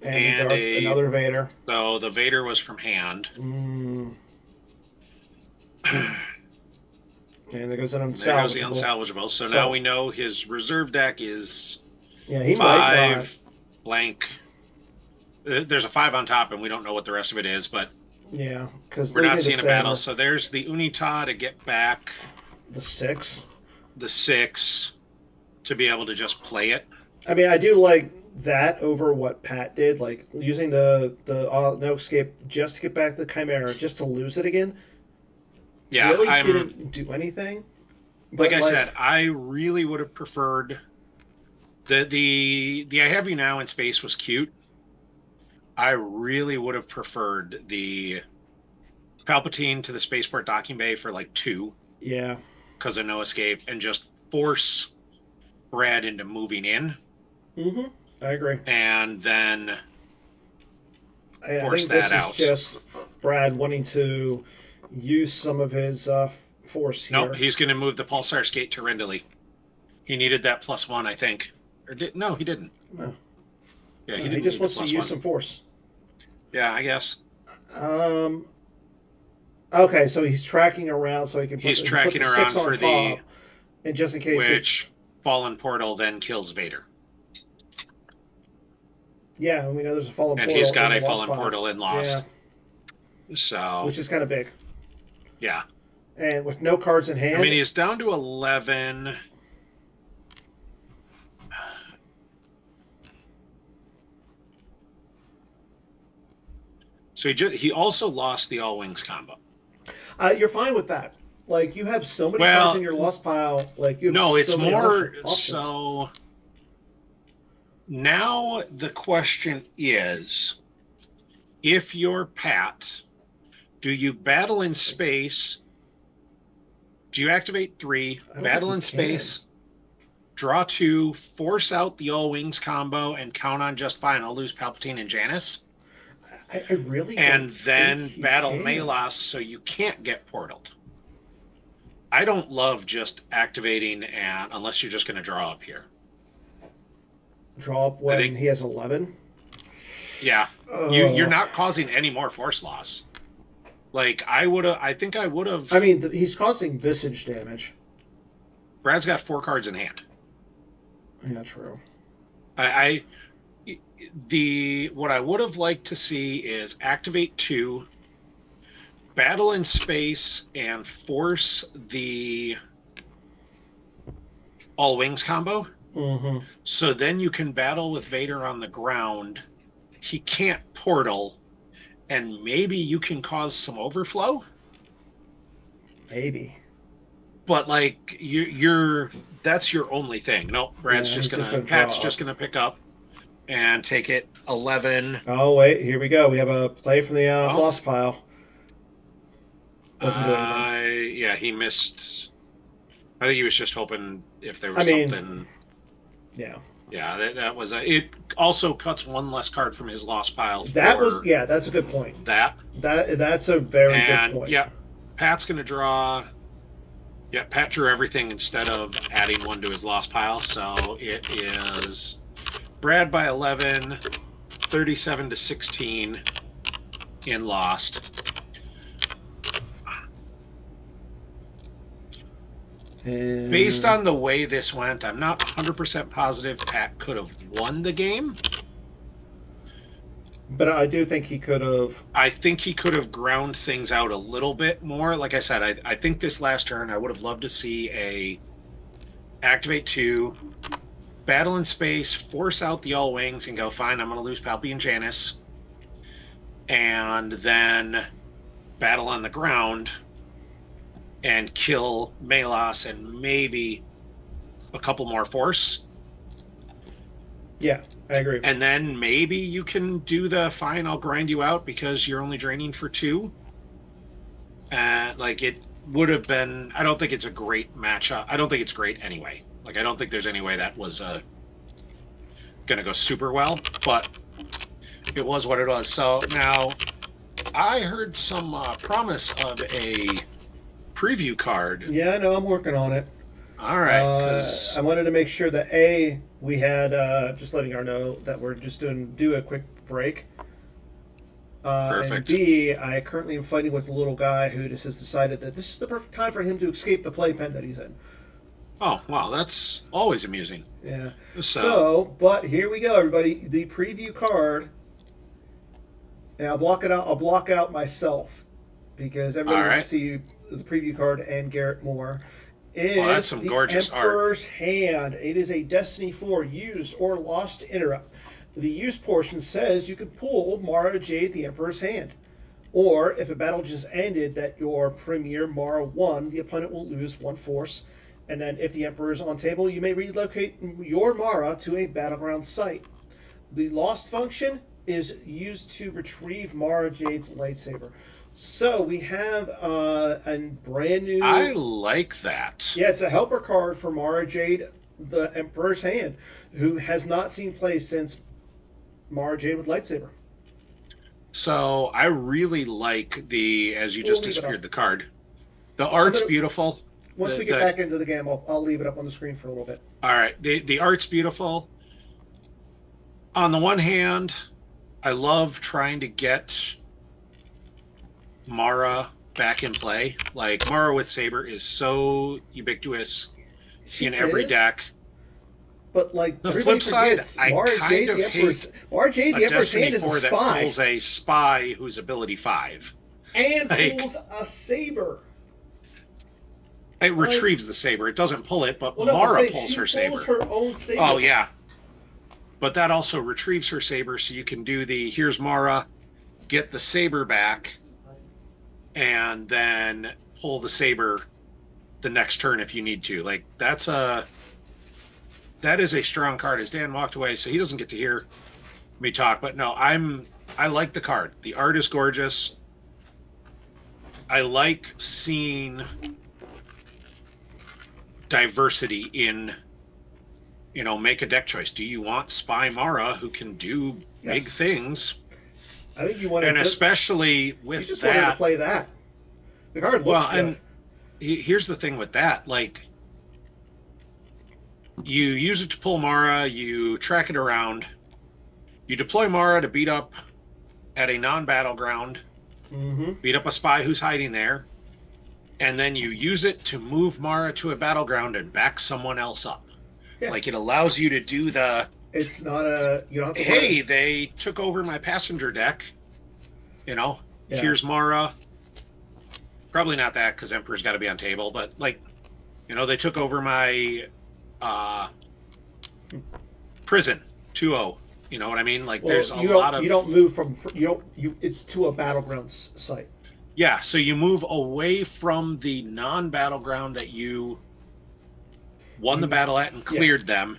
Speaker 1: And another Vader.
Speaker 2: So the Vader was from hand.
Speaker 1: And there goes an unsalvageable.
Speaker 2: There goes the unsalvageable. So now we know his reserve deck is 5 blank. There's a 5 on top, and we don't know what the rest of it is, but
Speaker 1: yeah, because
Speaker 2: we're not seeing a battle. So there's the Unita to get back
Speaker 1: the 6.
Speaker 2: The 6 to be able to just play it.
Speaker 1: I mean, I do like that over what Pat did, like using the no escape just to get back the Chimera, just to lose it again.
Speaker 2: Yeah,
Speaker 1: really didn't do anything.
Speaker 2: Like I said, I really would have preferred the I Have You Now in space was cute. I really would have preferred the Palpatine to the spaceport docking bay for like 2.
Speaker 1: Yeah.
Speaker 2: Because of no escape, and just force Brad into moving in.
Speaker 1: Mm-hmm. I agree.
Speaker 2: And then
Speaker 1: force that out. This is just Brad wanting to use some of his force here.
Speaker 2: Nope, he's going to move the Pulsar Skate to Rendley. He needed that +1, I think. No, he didn't.
Speaker 1: No.
Speaker 2: Yeah,
Speaker 1: he just wants to use some force.
Speaker 2: Yeah, I guess.
Speaker 1: Okay, so he's tracking around so he can.
Speaker 2: He's tracking around for the.
Speaker 1: And just in case.
Speaker 2: Which Fallen Portal then kills Vader.
Speaker 1: Yeah, we know there's a Fallen Portal.
Speaker 2: And he's got a Fallen Portal in Lost.
Speaker 1: Yeah.
Speaker 2: So.
Speaker 1: Which is kind of big.
Speaker 2: Yeah.
Speaker 1: And with no cards in hand.
Speaker 2: I mean, he's down to 11. So he also lost the All Wings combo.
Speaker 1: You're fine with that. Like, you have so many cards in your lost pile. Like, you have
Speaker 2: it's
Speaker 1: so many
Speaker 2: more
Speaker 1: options.
Speaker 2: So. Now the question is, if you're Pat, do you battle in space? Do you activate 3, battle in space, draw 2, force out the All Wings combo, and count on just fine? I'll lose Palpatine and Janice.
Speaker 1: I really
Speaker 2: and then battle Malos so you can't get portaled. I don't love just activating unless you're just going to draw up here.
Speaker 1: Draw up when he has 11?
Speaker 2: Yeah. You're not causing any more force loss. Like, I think I would have...
Speaker 1: I mean, he's causing visage damage.
Speaker 2: Brad's got 4 cards in hand.
Speaker 1: Yeah, true.
Speaker 2: What I would have liked to see is activate 2, battle in space, and force the All Wings combo.
Speaker 1: Mm-hmm.
Speaker 2: So then you can battle with Vader on the ground. He can't portal, and maybe you can cause some overflow.
Speaker 1: Maybe.
Speaker 2: But like that's your only thing. Nope, Pat's just gonna pick up and take it 11.
Speaker 1: Oh wait, here we go. We have a play from the lost pile. Doesn't do anything.
Speaker 2: Yeah, he missed. I think he was just hoping if there was something.
Speaker 1: Yeah.
Speaker 2: Yeah, that was it. Also cuts 1 less card from his lost pile.
Speaker 1: That's a good point. That's a very good point.
Speaker 2: Yeah, Pat's gonna draw. Yeah, Pat drew everything instead of adding 1 to his lost pile. So it is Brad by 11, 37 to 16 in Lost.
Speaker 1: And
Speaker 2: based on the way this went, I'm not 100% positive Pat could have won the game.
Speaker 1: But I do think he could have.
Speaker 2: I think he could have ground things out a little bit more. Like I said, I think this last turn I would have loved to see a activate 2, battle in space, force out the all wings, and go, fine, I'm going to lose Palpy and Janice. And then battle on the ground and kill Melas and maybe a couple more force.
Speaker 1: Yeah, I agree.
Speaker 2: And then maybe you can do the fine, I'll grind you out because you're only draining for 2. Like it would have been, I don't think it's a great matchup. I don't think it's great anyway. Like I don't think there's any way that was going to go super well, but it was what it was. So now I heard some promise of a preview card.
Speaker 1: Yeah, I know. I'm working on it.
Speaker 2: All right.
Speaker 1: I wanted to make sure that we had just letting our know that we're just do a quick break.
Speaker 2: Perfect.
Speaker 1: And B, I currently am fighting with a little guy who just has decided that this is the perfect time for him to escape the playpen that he's in.
Speaker 2: Oh, wow, that's always amusing.
Speaker 1: Yeah. So, but here we go, everybody. The preview card. And I'll block it out. I'll block out myself because everybody wants to see the preview card and Garrett Moore.
Speaker 2: That's some gorgeous
Speaker 1: Emperor's
Speaker 2: art.
Speaker 1: Hand. It is a Destiny 4 used or lost interrupt. The used portion says you can pull Mara Jade the Emperor's Hand. Or if a battle just ended that your premier Mara won, the opponent will lose 1 force. And then if the Emperor is on table, you may relocate your Mara to a battleground site. The lost function is used to retrieve Mara Jade's lightsaber. So we have a brand new...
Speaker 2: I like that.
Speaker 1: Yeah, it's a helper card for Mara Jade, the Emperor's Hand, who has not seen play since Mara Jade with lightsaber.
Speaker 2: So I really like as you just disappeared the card. The art's beautiful.
Speaker 1: Once we get back into the game, I'll leave it up on the screen for a little bit.
Speaker 2: All right. The art's beautiful. On the one hand, I love trying to get Mara back in play. Like, Mara with Saber is so ubiquitous in every deck.
Speaker 1: But, like,
Speaker 2: the flip side, I kind of hate
Speaker 1: Mara Jade the Emperor's Hand is a spy.
Speaker 2: That pulls a spy who's ability 5.
Speaker 1: And pulls a saber.
Speaker 2: It retrieves the saber. It doesn't pull it, but Mara pulls her saber.
Speaker 1: She pulls her own saber.
Speaker 2: Oh, yeah. But that also retrieves her saber, so you can do here's Mara, get the saber back, and then pull the saber the next turn if you need to. Like, that is a strong card. As Dan walked away, so he doesn't get to hear me talk. But no, I like the card. The art is gorgeous. I like seeing diversity in, make a deck choice. Do you want Spy Mara who can do big things?
Speaker 1: I think you want to,
Speaker 2: and especially with
Speaker 1: you just wanted to play that. The card looks good.
Speaker 2: And here's the thing with that, like, you use it to pull Mara, you track it around, you deploy Mara to beat up at a non-battleground, beat up a spy who's hiding there, and then you use it to move Mara to a battleground and back someone else up. Yeah. Like, it allows you to do
Speaker 1: it's not a... You don't have to
Speaker 2: hey, they took over my passenger deck. Here's Mara. Probably not that, because Emperor's got to be on table, but, like, they took over my prison 2-0. You know what I mean? Like, there's a lot of...
Speaker 1: You don't move from... It's to a battleground site.
Speaker 2: Yeah, so you move away from the non-battleground that you won the battle at and cleared them.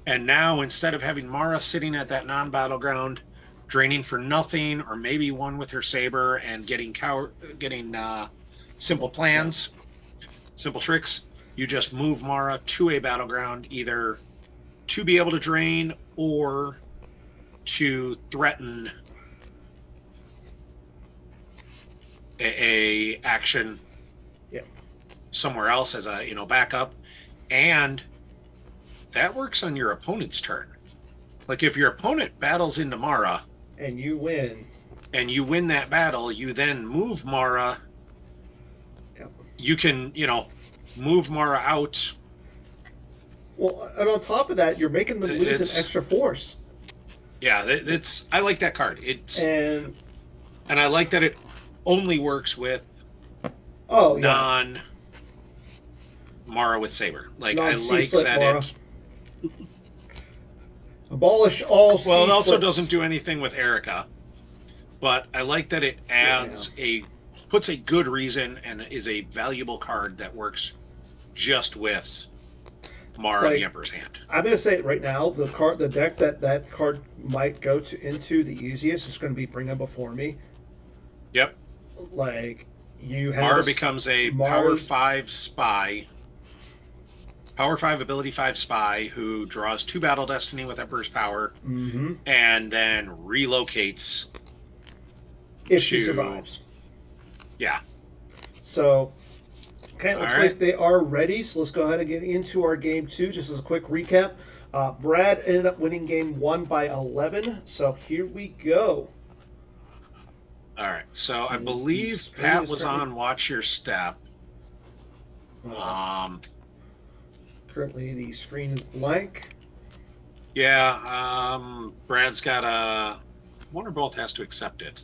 Speaker 2: And now, instead of having Mara sitting at that non-battleground, draining for nothing, or maybe one with her saber and getting simple plans, simple tricks, you just move Mara to a battleground, either to be able to drain or to threaten a action somewhere else as a backup. And that works on your opponent's turn. Like, if your opponent battles into Mara
Speaker 1: and you win
Speaker 2: that battle, you then move Mara. You can move Mara out.
Speaker 1: Well, and on top of that, you're making them lose an extra force.
Speaker 2: Yeah, it's I like that card.
Speaker 1: And
Speaker 2: I like that it only works with non Mara with Saber. Like
Speaker 1: non
Speaker 2: I
Speaker 1: C
Speaker 2: like
Speaker 1: slip
Speaker 2: that
Speaker 1: Mara.
Speaker 2: it
Speaker 1: Abolish all
Speaker 2: well, it
Speaker 1: C
Speaker 2: also
Speaker 1: slips.
Speaker 2: doesn't do anything with Erica, but I like that it puts a good reason and is a valuable card that works just with Mara, the Emperor's Hand.
Speaker 1: I'm going to say it right now. The deck that card might go into the easiest is going to be Bring Him Before Me.
Speaker 2: Yep.
Speaker 1: Like you have
Speaker 2: Mara becomes a Power 5 spy. Power 5 ability 5 spy who draws 2 Battle Destiny with Emperor's Power, and then relocates
Speaker 1: if she survives.
Speaker 2: Yeah.
Speaker 1: So, okay, looks like they are ready. So let's go ahead and get into our game 2. Just as a quick recap, Brad ended up winning game 1 by 11. So here we go.
Speaker 2: All right. So I believe Pat was on Watch Your Step.
Speaker 1: Currently, the screen is blank.
Speaker 2: Yeah. Brad's got one or both has to accept it.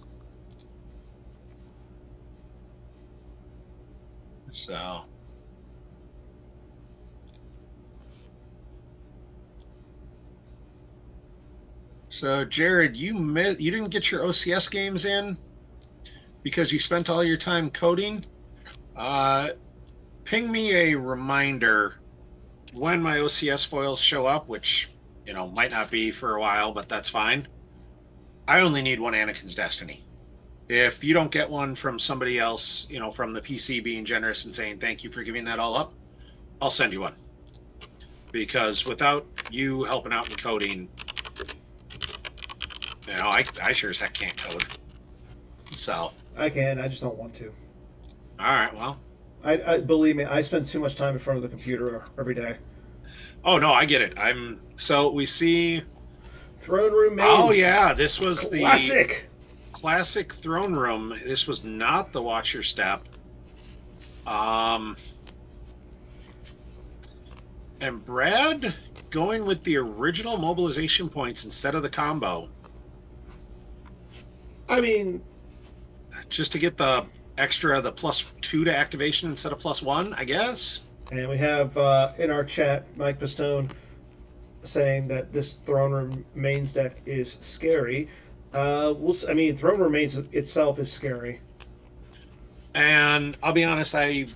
Speaker 2: So. So Jared, you didn't get your OCS games in because you spent all your time coding. Ping me a reminder when my OCS foils show up, which might not be for a while, but that's fine. I only need one Anakin's Destiny. If you don't get one from somebody else, from the PC being generous and saying thank you for giving that all up, I'll send you one. Because without you helping out in coding, I sure as heck can't code. So
Speaker 1: I can. I just don't want to.
Speaker 2: All right. Well,
Speaker 1: I believe me. I spend too much time in front of the computer every day.
Speaker 2: Oh no, I get it. So we see
Speaker 1: Throne Room mains.
Speaker 2: Oh yeah, this was
Speaker 1: the
Speaker 2: classic Throne Room. This was not the Watch Your Step. And Brad going with the original mobilization points instead of the combo.
Speaker 1: I mean,
Speaker 2: just to get the +2 to activation instead of +1, I guess.
Speaker 1: And we have in our chat Mike Bastone saying that this Throne Room mains deck is scary. Throne Room mains itself is scary.
Speaker 2: And I'll be honest, I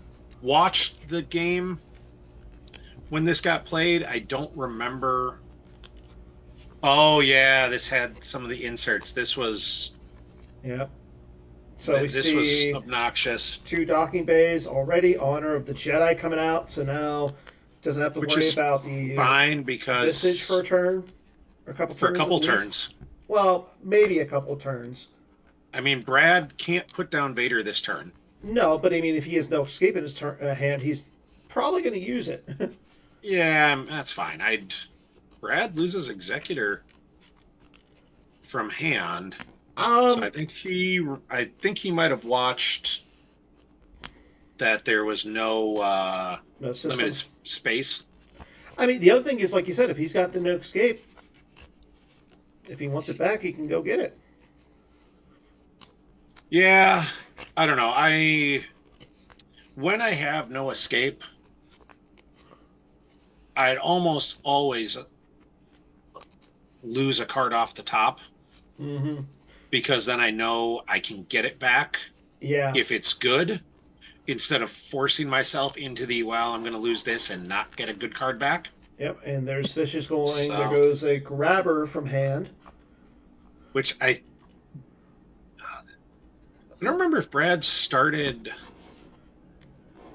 Speaker 2: watched the game when this got played. I don't remember. Oh yeah, this had some of the inserts. This was.
Speaker 1: Yep. So
Speaker 2: this was obnoxious.
Speaker 1: 2 docking bays already. Honor of the Jedi coming out, so now doesn't have to worry about the
Speaker 2: fine because
Speaker 1: Visage for a turn, or a couple turns. Well, maybe a couple turns.
Speaker 2: I mean, Brad can't put down Vader this turn.
Speaker 1: No, but I mean, if he has no escape in his hand, he's probably going to use it.
Speaker 2: Yeah, that's fine. Brad loses Executor from hand. So I think he might have watched that there was no limited space.
Speaker 1: I mean, the other thing is, like you said, if he's got the no escape, if he wants it back, he can go get it.
Speaker 2: Yeah, I don't know. When I have no escape, I'd almost always lose a card off the top.
Speaker 1: Mm-hmm.
Speaker 2: Because then I know I can get it back.
Speaker 1: Yeah.
Speaker 2: If it's good, instead of forcing myself into I'm going to lose this and not get a good card back.
Speaker 1: Yep, and there's fishes going. So, there goes a grabber from hand.
Speaker 2: Which I don't remember if Brad started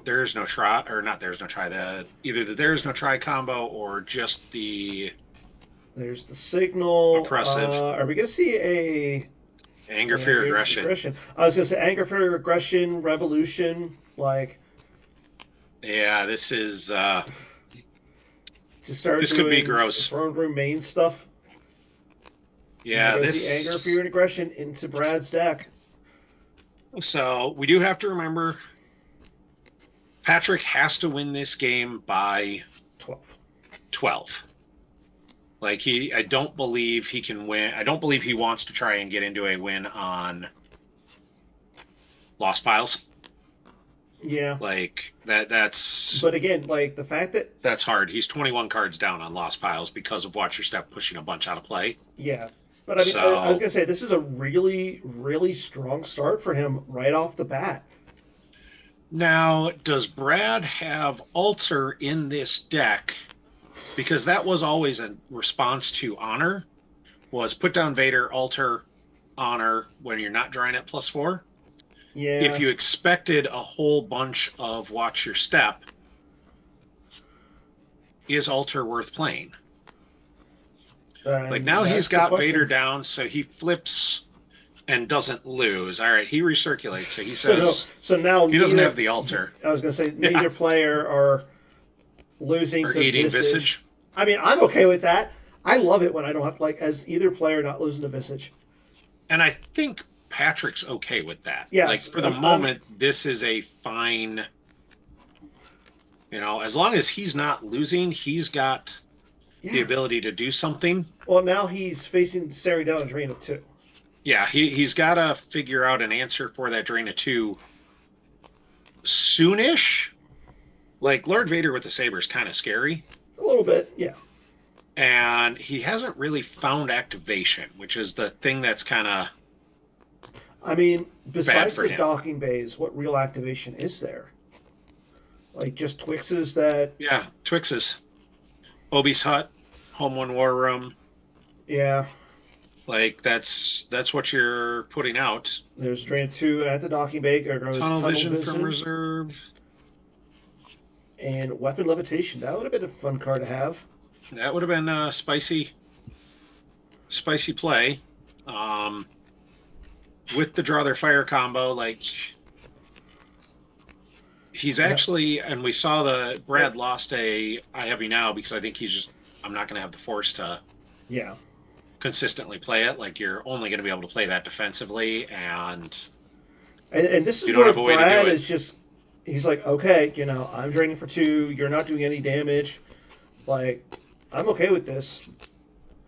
Speaker 2: There's No Try, or not There's No Try, either the There's No Try combo or just the...
Speaker 1: There's the signal.
Speaker 2: Oppressive.
Speaker 1: Are we going to see a...
Speaker 2: Anger, Fear, Aggression.
Speaker 1: I was going to say Anger, Fear, Aggression, Revolution, like...
Speaker 2: Yeah, this is...
Speaker 1: this
Speaker 2: could be gross.
Speaker 1: Throne Room main stuff.
Speaker 2: Yeah,
Speaker 1: this... the Anger, Fear, and Aggression into Brad's deck.
Speaker 2: So, we do have to remember... Patrick has to win this game by...
Speaker 1: 12.
Speaker 2: Like I don't believe he can win. I don't believe he wants to try and get into a win on Lost Piles.
Speaker 1: Yeah.
Speaker 2: Like that's.
Speaker 1: But again, like the fact that
Speaker 2: that's hard. He's 21 cards down on Lost Piles because of Watch Your Step pushing a bunch out of play.
Speaker 1: Yeah. But I mean, I was gonna say this is a really, really strong start for him right off the bat.
Speaker 2: Now, does Brad have Alter in this deck? Because that was always a response to Honor, was put down Vader, Alter, Honor when you're not drawing at +4.
Speaker 1: Yeah.
Speaker 2: If you expected a whole bunch of Watch Your Step, is Alter worth playing? Like now he's got Vader down, so he flips and doesn't lose. All right, he recirculates. So he says
Speaker 1: so now
Speaker 2: he doesn't have the Alter.
Speaker 1: I was going to say neither player are losing
Speaker 2: or
Speaker 1: to
Speaker 2: eating Visage.
Speaker 1: I mean, I'm okay with that. I love it when I don't have as either player not losing to Visage.
Speaker 2: And I think Patrick's okay with that.
Speaker 1: Yes,
Speaker 2: like for the moment, this is a fine. As long as he's not losing, he's got the ability to do something.
Speaker 1: Well, now he's facing Sari down a drain of 2.
Speaker 2: Yeah, he's got to figure out an answer for that drain of 2 soonish. Like Lord Vader with the saber is kind of scary.
Speaker 1: A little bit, yeah.
Speaker 2: And he hasn't really found activation, which is the thing that's kind of.
Speaker 1: I mean, besides the docking bays, what real activation is there? Like just Twixes that.
Speaker 2: Yeah, Twixes. Obi's Hut, Home One War Room.
Speaker 1: Yeah.
Speaker 2: Like that's what you're putting out.
Speaker 1: There's drain 2 at the docking bay.
Speaker 2: Tunnel Vision from reserve.
Speaker 1: And Weapon Levitation. That would have been a fun card to have.
Speaker 2: That would have been a spicy play. With the Draw Their Fire combo, like he's actually, and we saw Brad lost I have you now because I think I'm not going to have the force to consistently play it. Like you're only going to be able to play that defensively, and
Speaker 1: this is where Brad is just. He's like, okay, I'm draining for 2. You're not doing any damage. Like, I'm okay with this.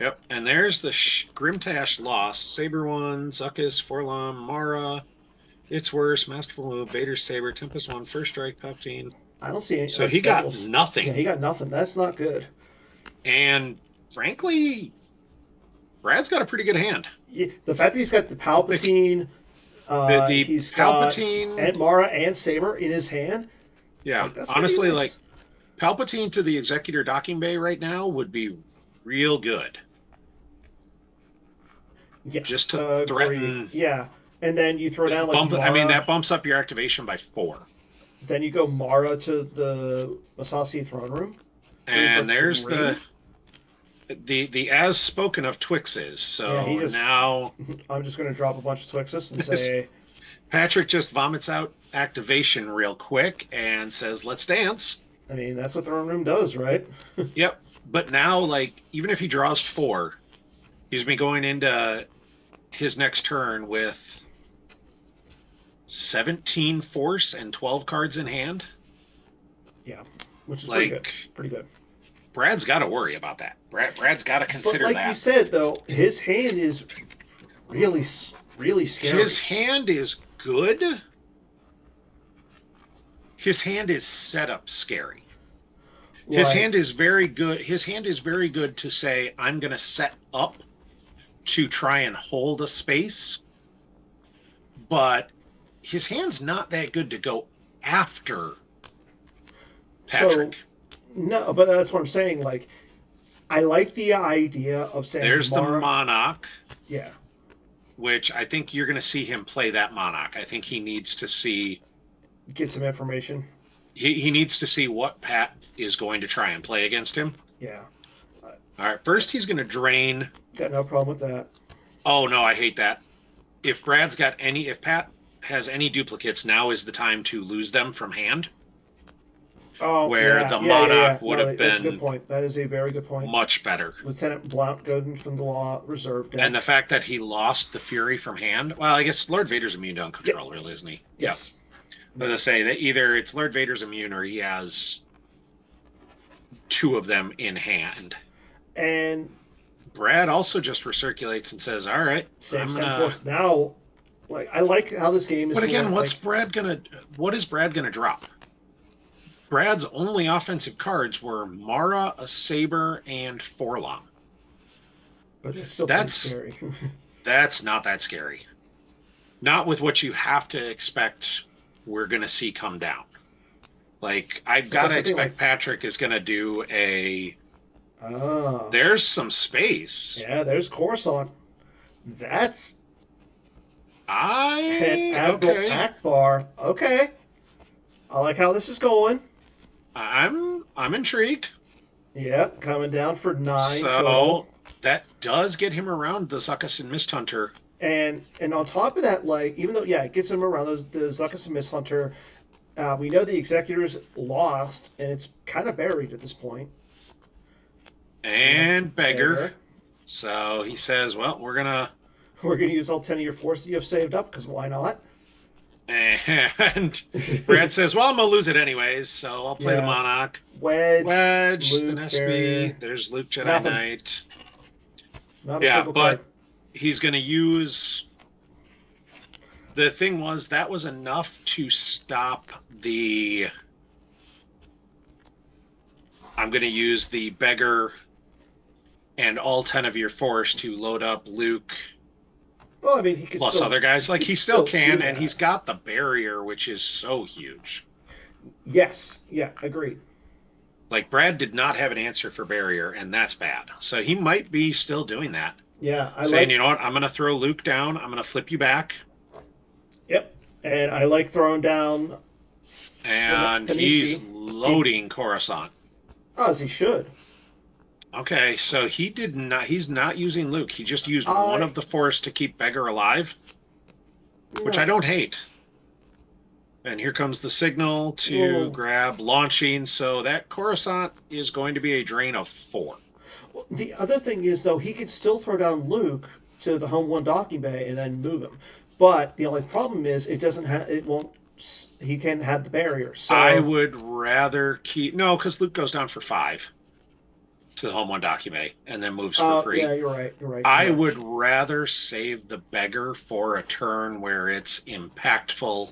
Speaker 2: Yep. And there's the Grimtash lost. Saber 1, Zuckus, Forlom, Mara, It's Worse, Masterful Move, Vader Saber, Tempest 1, First Strike, Palpatine.
Speaker 1: I don't see any.
Speaker 2: So he got nothing.
Speaker 1: Yeah, he got nothing. That's not good.
Speaker 2: And frankly, Brad's got a pretty good hand.
Speaker 1: Yeah, the fact that he's got the Palpatine. He's Palpatine and Mara and Saber in his hand.
Speaker 2: Yeah, honestly, nice. Palpatine to the Executor docking bay right now would be real good.
Speaker 1: Yes,
Speaker 2: just to threaten.
Speaker 1: Yeah, and then you throw down Mara.
Speaker 2: I mean, that bumps up your activation by 4.
Speaker 1: Then you go Mara to the Masasi throne room,
Speaker 2: and there's 3. The as spoken of Twixes. So now
Speaker 1: I'm just going to drop a bunch of Twixes and say
Speaker 2: Patrick just vomits out activation real quick and says, "Let's dance."
Speaker 1: I mean, that's what Throne Room does, right?
Speaker 2: Yep. But now, even if he draws 4, he's been going into his next turn with 17 force and 12 cards in hand.
Speaker 1: Yeah, which is pretty good.
Speaker 2: Brad's got to worry about that. Brad's got to consider that.
Speaker 1: Like you said, though, his hand is really, really scary.
Speaker 2: His hand is good. His hand is set up scary. His hand is very good. His hand is very good to say, I'm going to set up to try and hold a space. But his hand's not that good to go after Patrick.
Speaker 1: No, but that's what I'm saying. Like, I like the idea of saying
Speaker 2: there's the Monarch.
Speaker 1: Yeah.
Speaker 2: Which I think you're going to see him play that Monarch. I think he needs to
Speaker 1: get some information.
Speaker 2: He needs to see what Pat is going to try and play against him.
Speaker 1: Yeah.
Speaker 2: All right. First, he's going to drain.
Speaker 1: Got no problem with that.
Speaker 2: Oh, no, I hate that. If Pat has any duplicates, now is the time to lose them from hand.
Speaker 1: Oh,
Speaker 2: the Monarch would have been.
Speaker 1: That's a good point. That is a very good point.
Speaker 2: Much better.
Speaker 1: Lieutenant Blount going from the law reserve deck.
Speaker 2: And the fact that he lost the Fury from hand. Well, I guess Lord Vader's immune to uncontrol, really, isn't he?
Speaker 1: Yes.
Speaker 2: Yeah. As I say, that either it's Lord Vader's immune or he has 2 of them in hand.
Speaker 1: And
Speaker 2: Brad also just recirculates and says, "All right,
Speaker 1: Save 7 force. Now, like, I like how this game is.
Speaker 2: But again,
Speaker 1: going,
Speaker 2: what is Brad gonna drop? Brad's only offensive cards were Mara, a Saber, and Forlom.
Speaker 1: But it's still pretty scary.
Speaker 2: That's not that scary. Not with what you have to expect we're going to see come down. Like, I've got to expect Patrick is going to do a... There's some space.
Speaker 1: Yeah, there's Coruscant. That's...
Speaker 2: Okay.
Speaker 1: Akbar. Okay. I like how this is going.
Speaker 2: I'm intrigued.
Speaker 1: Yep, coming down for 9
Speaker 2: so
Speaker 1: total.
Speaker 2: That does get him around the Zuckuss and Mist Hunter.
Speaker 1: And on top of that, like, even though, it gets him around the Zuckuss and Mist Hunter, we know the Executor's lost, and it's kind of buried at this point.
Speaker 2: And Beggar. So he says, well, we're gonna
Speaker 1: use all 10 of your force that you have saved up, because why not?
Speaker 2: And Brad says, well, I'm going to lose it anyways, so I'll play the Monarch.
Speaker 1: Wedge,
Speaker 2: Luke, an SB. There's Luke Jedi Knight.
Speaker 1: Not a single card.
Speaker 2: He's going to use... The thing was, that was enough to stop the... I'm going to use the Beggar and all 10 of your force to load up Luke...
Speaker 1: Well, I mean, he could
Speaker 2: plus
Speaker 1: still,
Speaker 2: other guys. Like, he still can, and he's got the barrier, which is so huge.
Speaker 1: Yes. Yeah, agreed.
Speaker 2: Like, Brad did not have an answer for barrier, and that's bad. So he might be still doing that.
Speaker 1: Yeah.
Speaker 2: Saying, you know what, I'm going to throw Luke down. I'm going to flip you back.
Speaker 1: Yep. And I like throwing down...
Speaker 2: And he's loading Coruscant.
Speaker 1: Oh, as he should.
Speaker 2: Okay, so he's not using Luke. He just used one of the force to keep Beggar alive, which I don't hate. And here comes the signal to grab launching, so that Coruscant is going to be a drain of 4.
Speaker 1: Well, the other thing is, though, he can still throw down Luke to the home 1 docking bay and then move him. But the only problem is he can't have the barrier. So
Speaker 2: I would rather keep... No, because Luke goes down for 5. To the home 1 docking bay and then moves for free.
Speaker 1: Yeah, you're right.
Speaker 2: I would rather save the Beggar for a turn where it's impactful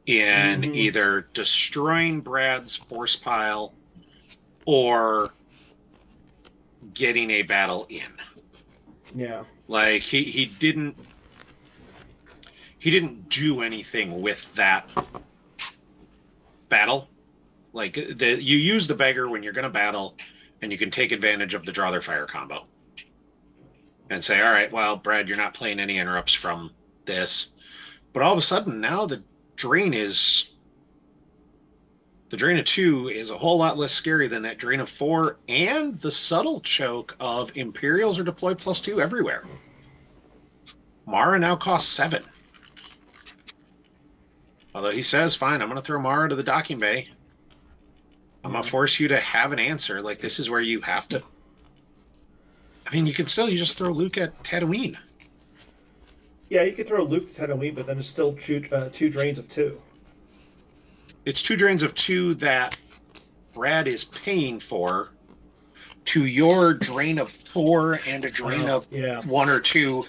Speaker 2: in either destroying Brad's force pile or getting a battle in.
Speaker 1: Yeah.
Speaker 2: Like he didn't do anything with that battle. Like you use the Beggar when you're going to battle. And you can take advantage of the draw their fire combo. And say, all right, well, Brad, you're not playing any interrupts from this. But all of a sudden, now the drain of 2 is a whole lot less scary than that drain of 4 and the subtle choke of Imperials are deployed +2 everywhere. Mara now costs 7. Although he says, fine, I'm going to throw Mara to the docking bay. I'm going to force you to have an answer. Like, this is where you have to... I mean, you just throw Luke at Tatooine.
Speaker 1: Yeah, you could throw Luke to Tatooine, but then it's still 2 drains of 2.
Speaker 2: It's 2 drains of 2 that Brad is paying for to your drain of 4 and a drain of 1 or 2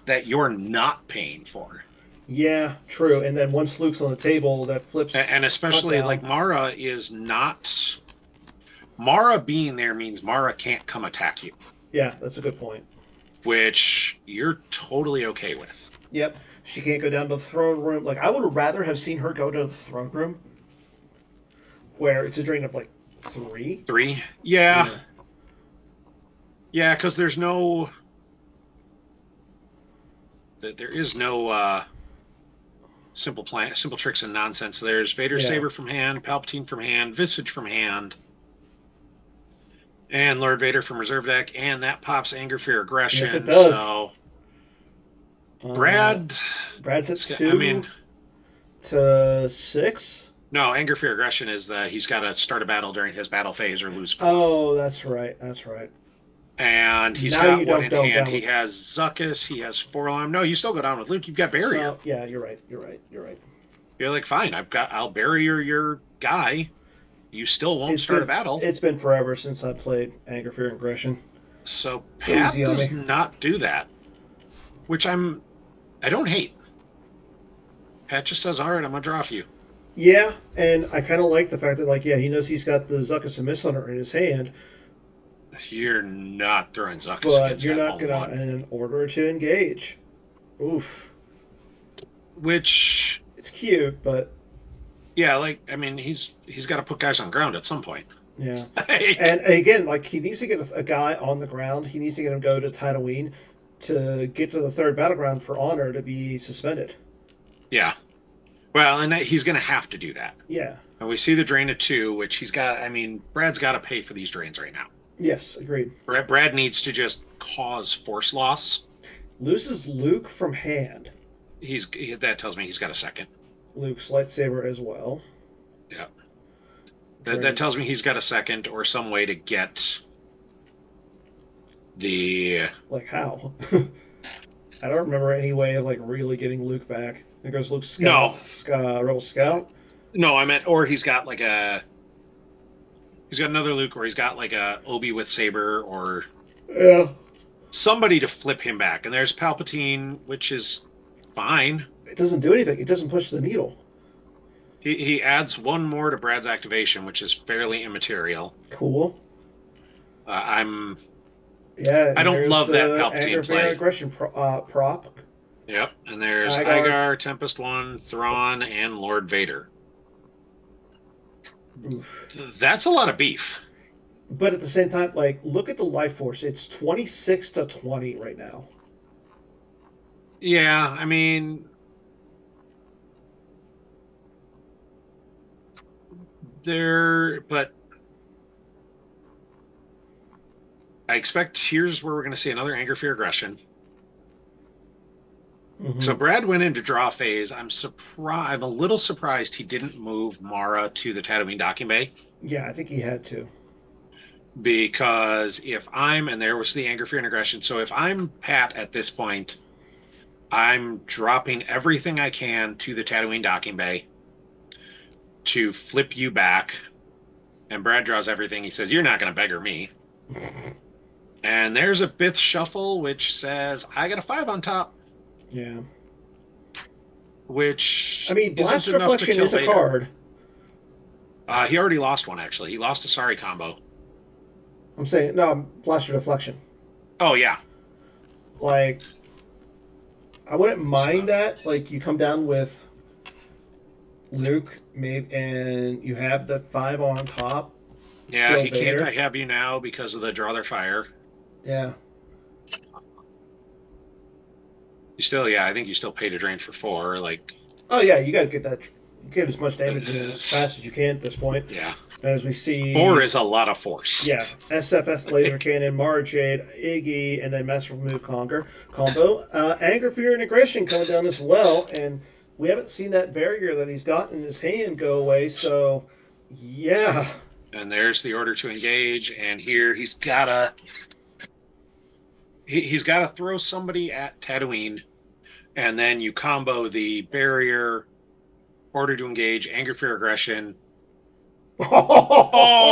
Speaker 2: that you're not paying for.
Speaker 1: Yeah, true. And then once Luke's on the table, that flips.
Speaker 2: And especially like Mara is not. Mara being there means Mara can't come attack you.
Speaker 1: Yeah, that's a good point.
Speaker 2: Which you're totally okay with.
Speaker 1: Yep. She can't go down to the throne room. Like, I would rather have seen her go to the throne room where it's a drain of like 3.
Speaker 2: 3? Yeah. Yeah, because there's no. There is no. Simple tricks and nonsense. There's Vader Saber from hand, Palpatine from hand, Visage from hand, and Lord Vader from reserve deck, and that pops Anger, Fear, Aggression.
Speaker 1: Yes, it does.
Speaker 2: So Brad's
Speaker 1: at 2 to 6.
Speaker 2: No, Anger, Fear, Aggression is he's got to start a battle during his battle phase or lose.
Speaker 1: Oh, that's right.
Speaker 2: And he's got one in hand. He has Zuckuss. He has Forlom. No, you still go down with Luke. You've got barrier.
Speaker 1: Yeah, you're right.
Speaker 2: You're like, fine. I'll barrier your guy. You still won't start a battle.
Speaker 1: It's been forever since I played Anger, Fear, and Aggression.
Speaker 2: So
Speaker 1: Go easy
Speaker 2: Pat
Speaker 1: on
Speaker 2: does
Speaker 1: me.
Speaker 2: not do that, which I don't hate. Pat just says, "All right, I'm gonna draw for you."
Speaker 1: Yeah, and I kind of like the fact that, like, yeah, he knows he's got the Zuckus and Miss Hunter in his hand,
Speaker 2: You're not throwing Zuckus
Speaker 1: but
Speaker 2: against
Speaker 1: you're
Speaker 2: that
Speaker 1: not
Speaker 2: home
Speaker 1: gonna
Speaker 2: one.
Speaker 1: in order to engage. Oof,
Speaker 2: Which,
Speaker 1: it's cute, but
Speaker 2: yeah, like I mean, he's got to put guys on ground at some point.
Speaker 1: yeah.
Speaker 2: Like,
Speaker 1: And again, like he needs to get a guy on the ground. He needs to get him go to Tatooine to get to the third battleground for honor to be suspended.
Speaker 2: yeah. Well, and he's going to have to do that.
Speaker 1: Yeah.
Speaker 2: And we see the drain of 2, which he's got. I mean, Brad's got to pay for these drains right now.
Speaker 1: Yes, agreed.
Speaker 2: Brad needs to just cause force loss.
Speaker 1: Loses Luke from hand.
Speaker 2: That tells me he's got a second.
Speaker 1: Luke's lightsaber as well.
Speaker 2: Yeah. That tells me he's got a second or some way to get the.
Speaker 1: Like how? I don't remember any way of like really getting Luke back. There goes Luke
Speaker 2: No.
Speaker 1: Rebel Scout.
Speaker 2: No, I meant, or he's got like a. He's got another Luke, or he's got like a Obi with saber, or
Speaker 1: Yeah.
Speaker 2: somebody to flip him back. And there's Palpatine, which is fine.
Speaker 1: It doesn't do anything. It doesn't push the needle.
Speaker 2: He adds one more to Brad's activation, which is fairly immaterial.
Speaker 1: Cool.
Speaker 2: I'm.
Speaker 1: Yeah.
Speaker 2: I don't love that
Speaker 1: Palpatine
Speaker 2: Palpatine play.
Speaker 1: Aggression prop.
Speaker 2: Yep, and there's
Speaker 1: Igar.
Speaker 2: Igar, Tempest One, Thrawn, and Lord Vader.
Speaker 1: Oof.
Speaker 2: That's a lot of beef.
Speaker 1: But at the same time, like, look at the life force. It's 26-20 right now.
Speaker 2: Yeah, I mean, but I expect here's where we're going to see another anger, fear, aggression.
Speaker 1: Mm-hmm.
Speaker 2: So Brad went into draw phase. I'm a little surprised he didn't move Mara to the Tatooine docking bay.
Speaker 1: Yeah, I think he had to.
Speaker 2: Because and there was the anger, fear, and aggression. So if I'm Pat at this point, I'm dropping everything I can to the Tatooine docking bay to flip you back. And Brad draws everything. He says, "You're not going to beggar me." And there's a Bith shuffle, which says, "I got a 5 on top."
Speaker 1: Yeah.
Speaker 2: Which,
Speaker 1: I mean, Blast Reflection is a card.
Speaker 2: He already lost one, actually. He lost a Sorry combo.
Speaker 1: I'm saying, no, Blaster Deflection.
Speaker 2: Oh, yeah.
Speaker 1: Like, I wouldn't mind that. Like, you come down with Luke, maybe, and you have the 5 on top.
Speaker 2: Yeah, he can't I have you now because of the draw their fire.
Speaker 1: Yeah.
Speaker 2: I think you still pay to drain for 4. Like,
Speaker 1: oh yeah, you got to get that. Get as much damage in as fast as you can at this point.
Speaker 2: Yeah.
Speaker 1: As we see,
Speaker 2: 4 is a lot of force.
Speaker 1: Yeah, SFS Laser Cannon, Mara Jade, Iggy, and then Master Move Conquer combo. Anger, Fear, and Aggression coming down as well, and we haven't seen that barrier that he's got in his hand go away. So, yeah.
Speaker 2: And there's the order to engage, and here he's gotta throw somebody at Tatooine. And then you combo the barrier, order to engage, anger, fear, aggression.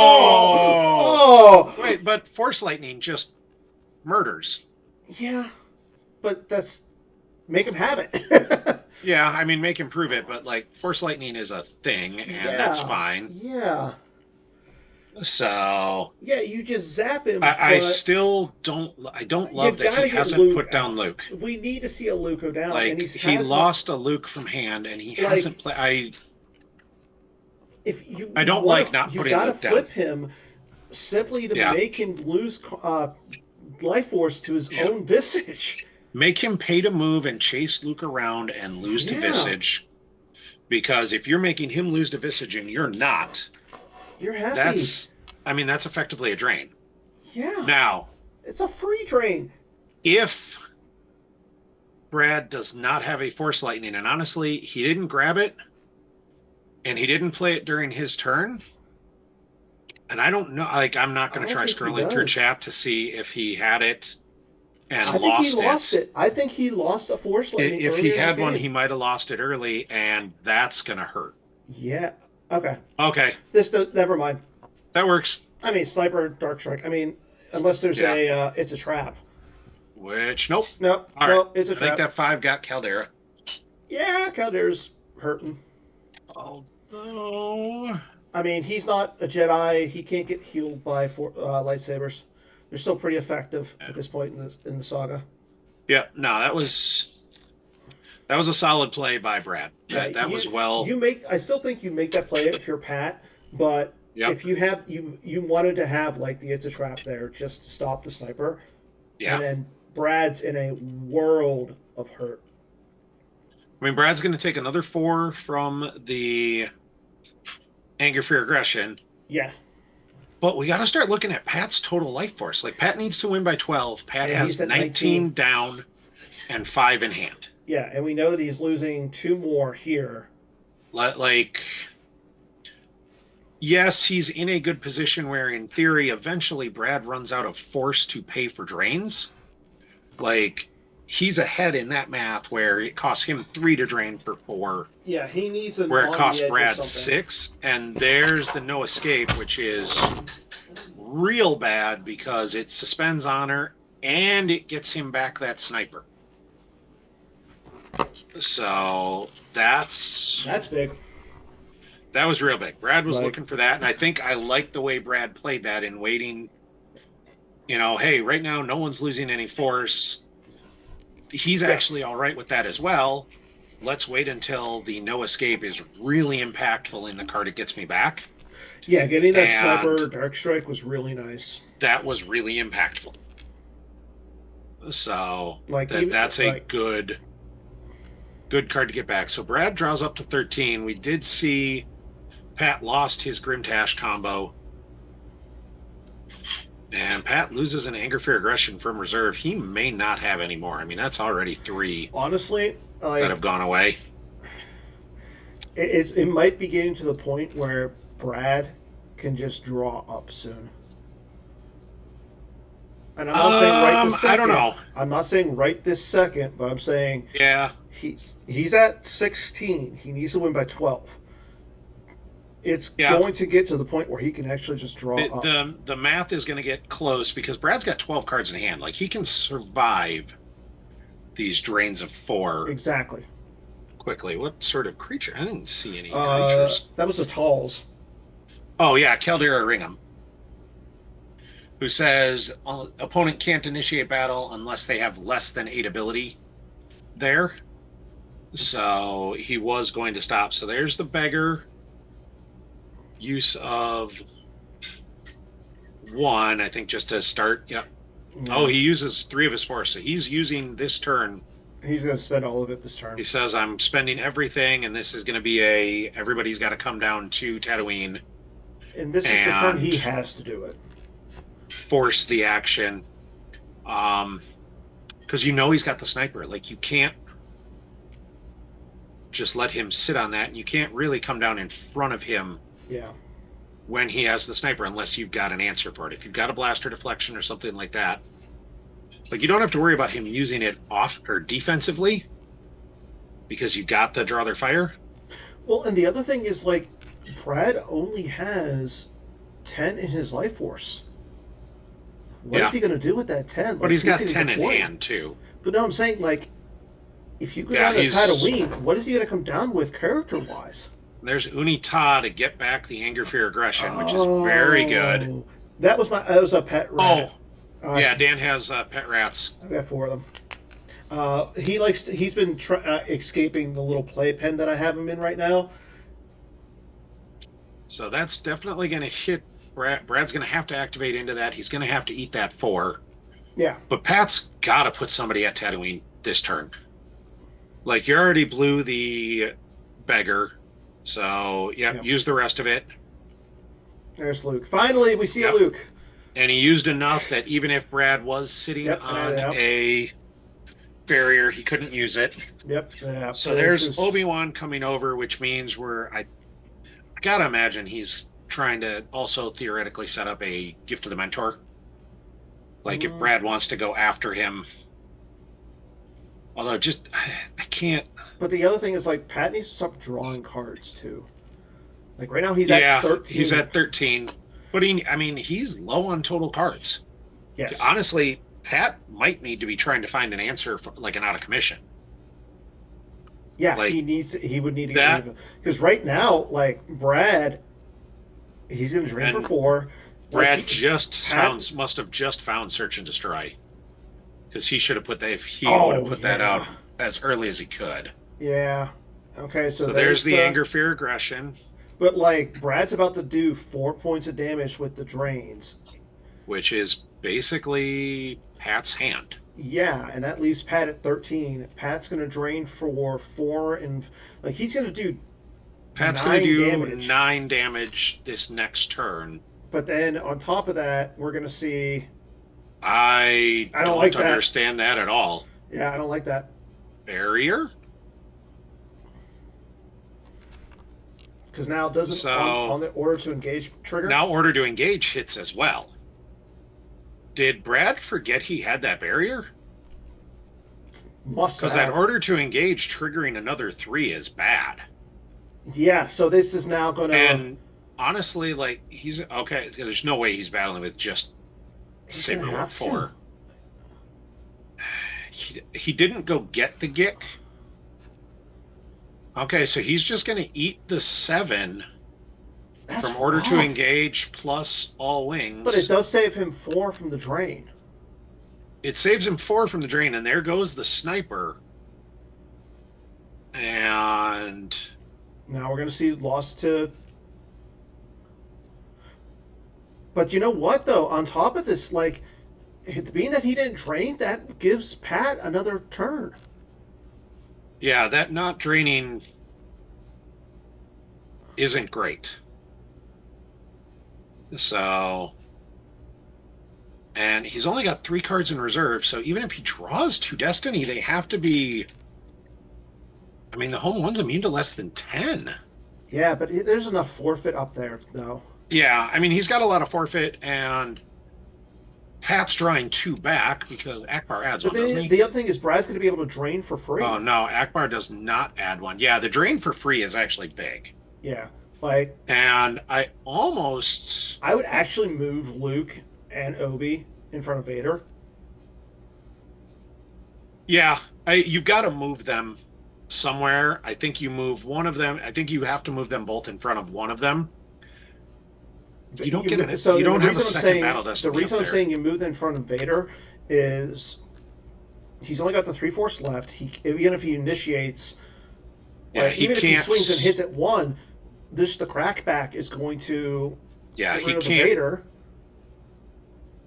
Speaker 2: Oh! Wait, but Force Lightning just murders.
Speaker 1: Yeah, but that's make him have it.
Speaker 2: Yeah, I mean, make him prove it, but like Force Lightning is a thing, and that's fine.
Speaker 1: Yeah.
Speaker 2: So
Speaker 1: yeah, you just zap him.
Speaker 2: I still don't. I don't love that he hasn't put down Luke.
Speaker 1: We need to see a Luke go down.
Speaker 2: Like,
Speaker 1: and
Speaker 2: he lost a Luke from hand, and he hasn't played. I don't like not putting Luke down.
Speaker 1: You gotta flip him simply to make him lose life force to his own visage.
Speaker 2: Make him pay to move and chase Luke around and lose to visage. Because if you're making him lose to visage and you're not,
Speaker 1: you're happy.
Speaker 2: That's effectively a drain.
Speaker 1: Yeah.
Speaker 2: Now,
Speaker 1: it's a free drain.
Speaker 2: If Brad does not have a Force Lightning, and honestly, he didn't grab it, and he didn't play it during his turn, and I don't know, like, I'm not going to try scrolling through chat to see if he had it and lost it.
Speaker 1: I think he lost it. I think he lost a Force Lightning.
Speaker 2: If he had one, he might have lost it early, and that's going to hurt.
Speaker 1: Yeah. Okay.
Speaker 2: Okay.
Speaker 1: Never mind.
Speaker 2: That works.
Speaker 1: I mean, Sniper, Dark Strike. I mean, unless there's it's a trap.
Speaker 2: Which, nope.
Speaker 1: No,
Speaker 2: All
Speaker 1: no,
Speaker 2: right.
Speaker 1: it's a
Speaker 2: I
Speaker 1: trap.
Speaker 2: think that 5 got Caldera.
Speaker 1: Yeah, Caldera's hurting.
Speaker 2: Although,
Speaker 1: I mean, he's not a Jedi. He can't get healed by lightsabers. They're still pretty effective at this point in the saga.
Speaker 2: yeah, no, that was a solid play by Brad. That was well.
Speaker 1: I still think you make that play if you're Pat, but
Speaker 2: Yep.
Speaker 1: if you wanted to have like the it's a trap there just to stop the sniper,
Speaker 2: Yeah.
Speaker 1: and then Brad's in a world of hurt.
Speaker 2: I mean, Brad's going to take another 4 from the anger, fear, aggression.
Speaker 1: Yeah.
Speaker 2: But we got to start looking at Pat's total life force. Like, Pat needs to win by 12. Pat has 19 down and 5 in hand.
Speaker 1: Yeah, and we know that he's losing 2 more here.
Speaker 2: Like, yes, he's in a good position where, in theory, eventually Brad runs out of force to pay for drains. Like, he's ahead in that math where it costs him 3 to drain for 4.
Speaker 1: Yeah, he needs an
Speaker 2: where it costs Brad 6, and there's the no escape, which is real bad because it suspends honor and it gets him back that sniper. So that's
Speaker 1: big.
Speaker 2: That was real big. Brad was looking for that, and I think I like the way Brad played that in waiting. You know, hey, right now no one's losing any force. He's actually all right with that as well. Let's wait until the no escape is really impactful in the card it gets me back.
Speaker 1: Yeah, getting that sniper dark strike was really nice.
Speaker 2: That was really impactful. So that's a good card to get back. So Brad draws up to 13. We did see Pat lost his Grimtash combo. And Pat loses an anger, fear, aggression from reserve. He may not have any more. I mean, that's already 3.
Speaker 1: Honestly,
Speaker 2: that have gone away.
Speaker 1: It might be getting to the point where Brad can just draw up soon. And I'm not saying right this second.
Speaker 2: I don't know.
Speaker 1: I'm not saying right this second, but I'm saying he's at 16. He needs to win by 12. It's going to get to the point where he can actually just draw up.
Speaker 2: The math is going to get close because Brad's got 12 cards in hand. Like, he can survive these drains of 4.
Speaker 1: Exactly.
Speaker 2: Quickly. What sort of creature? I didn't see any creatures.
Speaker 1: That was the Talls.
Speaker 2: Oh, yeah, Caldera Ringham. Who says opponent can't initiate battle unless they have less than 8 ability there. So he was going to stop. So there's the beggar. Use of 1, I think, just to start. Yep. Yeah. Oh, he uses 3 of his force. So he's using this turn.
Speaker 1: He's going to spend all of it this turn.
Speaker 2: He says, I'm spending everything, and this is going to be everybody's got to come down to Tatooine.
Speaker 1: And this is the turn he has to do it.
Speaker 2: Force the action. Because he's got the sniper. Like, you can't just let him sit on that, and you can't really come down in front of him.
Speaker 1: Yeah.
Speaker 2: When he has the sniper, unless you've got an answer for it. If you've got a blaster deflection or something like that, like, you don't have to worry about him using it off or defensively because you've got the draw their fire.
Speaker 1: Well, and the other thing is, like, Brad only has 10 in his life force. What is he going to do with that 10? Like,
Speaker 2: but he's got 10 in hand too.
Speaker 1: But no, I'm saying, like, if you go down to Tatooine, what is he going to come down with character-wise?
Speaker 2: There's Unita to get back the anger, fear, aggression, which is very good.
Speaker 1: That was a pet rat.
Speaker 2: Yeah, Dan has pet rats.
Speaker 1: I've got 4 of them. He's been escaping the little playpen that I have him in right now.
Speaker 2: So that's definitely going to hit Brad. Brad's going to have to activate into that. He's going to have to eat that 4.
Speaker 1: Yeah.
Speaker 2: But Pat's got to put somebody at Tatooine this turn. Like, you already blew the beggar. So, use the rest of it.
Speaker 1: There's Luke. Finally, we see a Luke.
Speaker 2: And he used enough that even if Brad was sitting on a barrier, he couldn't use it.
Speaker 1: Yep. Yeah.
Speaker 2: So there's Obi-Wan coming over, which means I gotta imagine he's trying to also theoretically set up a gift to the mentor. Like, if Brad wants to go after him. Although, I can't.
Speaker 1: But the other thing is, like, Pat needs to stop drawing cards, too. Like, right now he's at 13.
Speaker 2: He's at 13. But he's low on total cards.
Speaker 1: Yes.
Speaker 2: Honestly, Pat might need to be trying to find an answer for like an out of commission.
Speaker 1: Yeah,
Speaker 2: Like,
Speaker 1: he would need to get
Speaker 2: that,
Speaker 1: rid of it. Because right now, like, Brad, he's going to drain for
Speaker 2: and
Speaker 1: 4.
Speaker 2: Brad
Speaker 1: Pat,
Speaker 2: must have just found Search and Destroy. Because he should have put that, if he would have
Speaker 1: oh,
Speaker 2: put
Speaker 1: yeah.
Speaker 2: that out as early as he could.
Speaker 1: Yeah. Okay, so
Speaker 2: there's the anger, fear, aggression.
Speaker 1: But, like, Brad's about to do 4 points of damage with the drains.
Speaker 2: Which is basically Pat's hand.
Speaker 1: Yeah, and that leaves Pat at 13. Pat's going to drain for 4, and, like, he's going to do
Speaker 2: Pat's going to do 9 damage this next turn.
Speaker 1: But then, on top of that, we're going to see...
Speaker 2: I don't like understand that at all.
Speaker 1: Yeah, I don't like that.
Speaker 2: Barrier?
Speaker 1: Because now doesn't on the order to engage trigger?
Speaker 2: Now order to engage hits as well. Did Brad forget he had that barrier?
Speaker 1: Must have.
Speaker 2: Because that order to engage triggering another 3 is bad.
Speaker 1: Yeah, so this is now going to...
Speaker 2: And honestly, like, he's... Okay, there's no way he's battling with just Saberwolf 4. He didn't go get the Gick. Okay, so he's just going to eat the 7 from order to engage plus all wings.
Speaker 1: But it does save him 4 from the drain.
Speaker 2: It saves him 4 from the drain, and there goes the sniper. And
Speaker 1: now we're going to see loss to... But you know what, though? On top of this, like, being that he didn't drain, that gives Pat another turn.
Speaker 2: Yeah, that not draining isn't great. So, and he's only got 3 cards in reserve, so even if he draws 2 Destiny, they have to be... I mean, the home one's immune to less than 10.
Speaker 1: Yeah, but there's enough forfeit up there, though.
Speaker 2: Yeah, I mean, he's got a lot of forfeit, and Pat's drawing 2 back because Akbar adds one, doesn't he?
Speaker 1: The other thing is Brad's going to be able to drain for free.
Speaker 2: Oh, no, Akbar does not add one. Yeah, the drain for free is actually big.
Speaker 1: Yeah, like...
Speaker 2: And I
Speaker 1: would actually move Luke and Obi in front of Vader.
Speaker 2: Yeah, you've got to move them somewhere. I think you move one of them. I think you have to move them both in front of one of them. You don't get it. So you don't have a second battle destiny.
Speaker 1: The reason I'm saying you move them in front of Vader is he's only got the 3/4 left. Even if he initiates, even if he swings and hits at 1, the crackback is going to get rid of the Vader.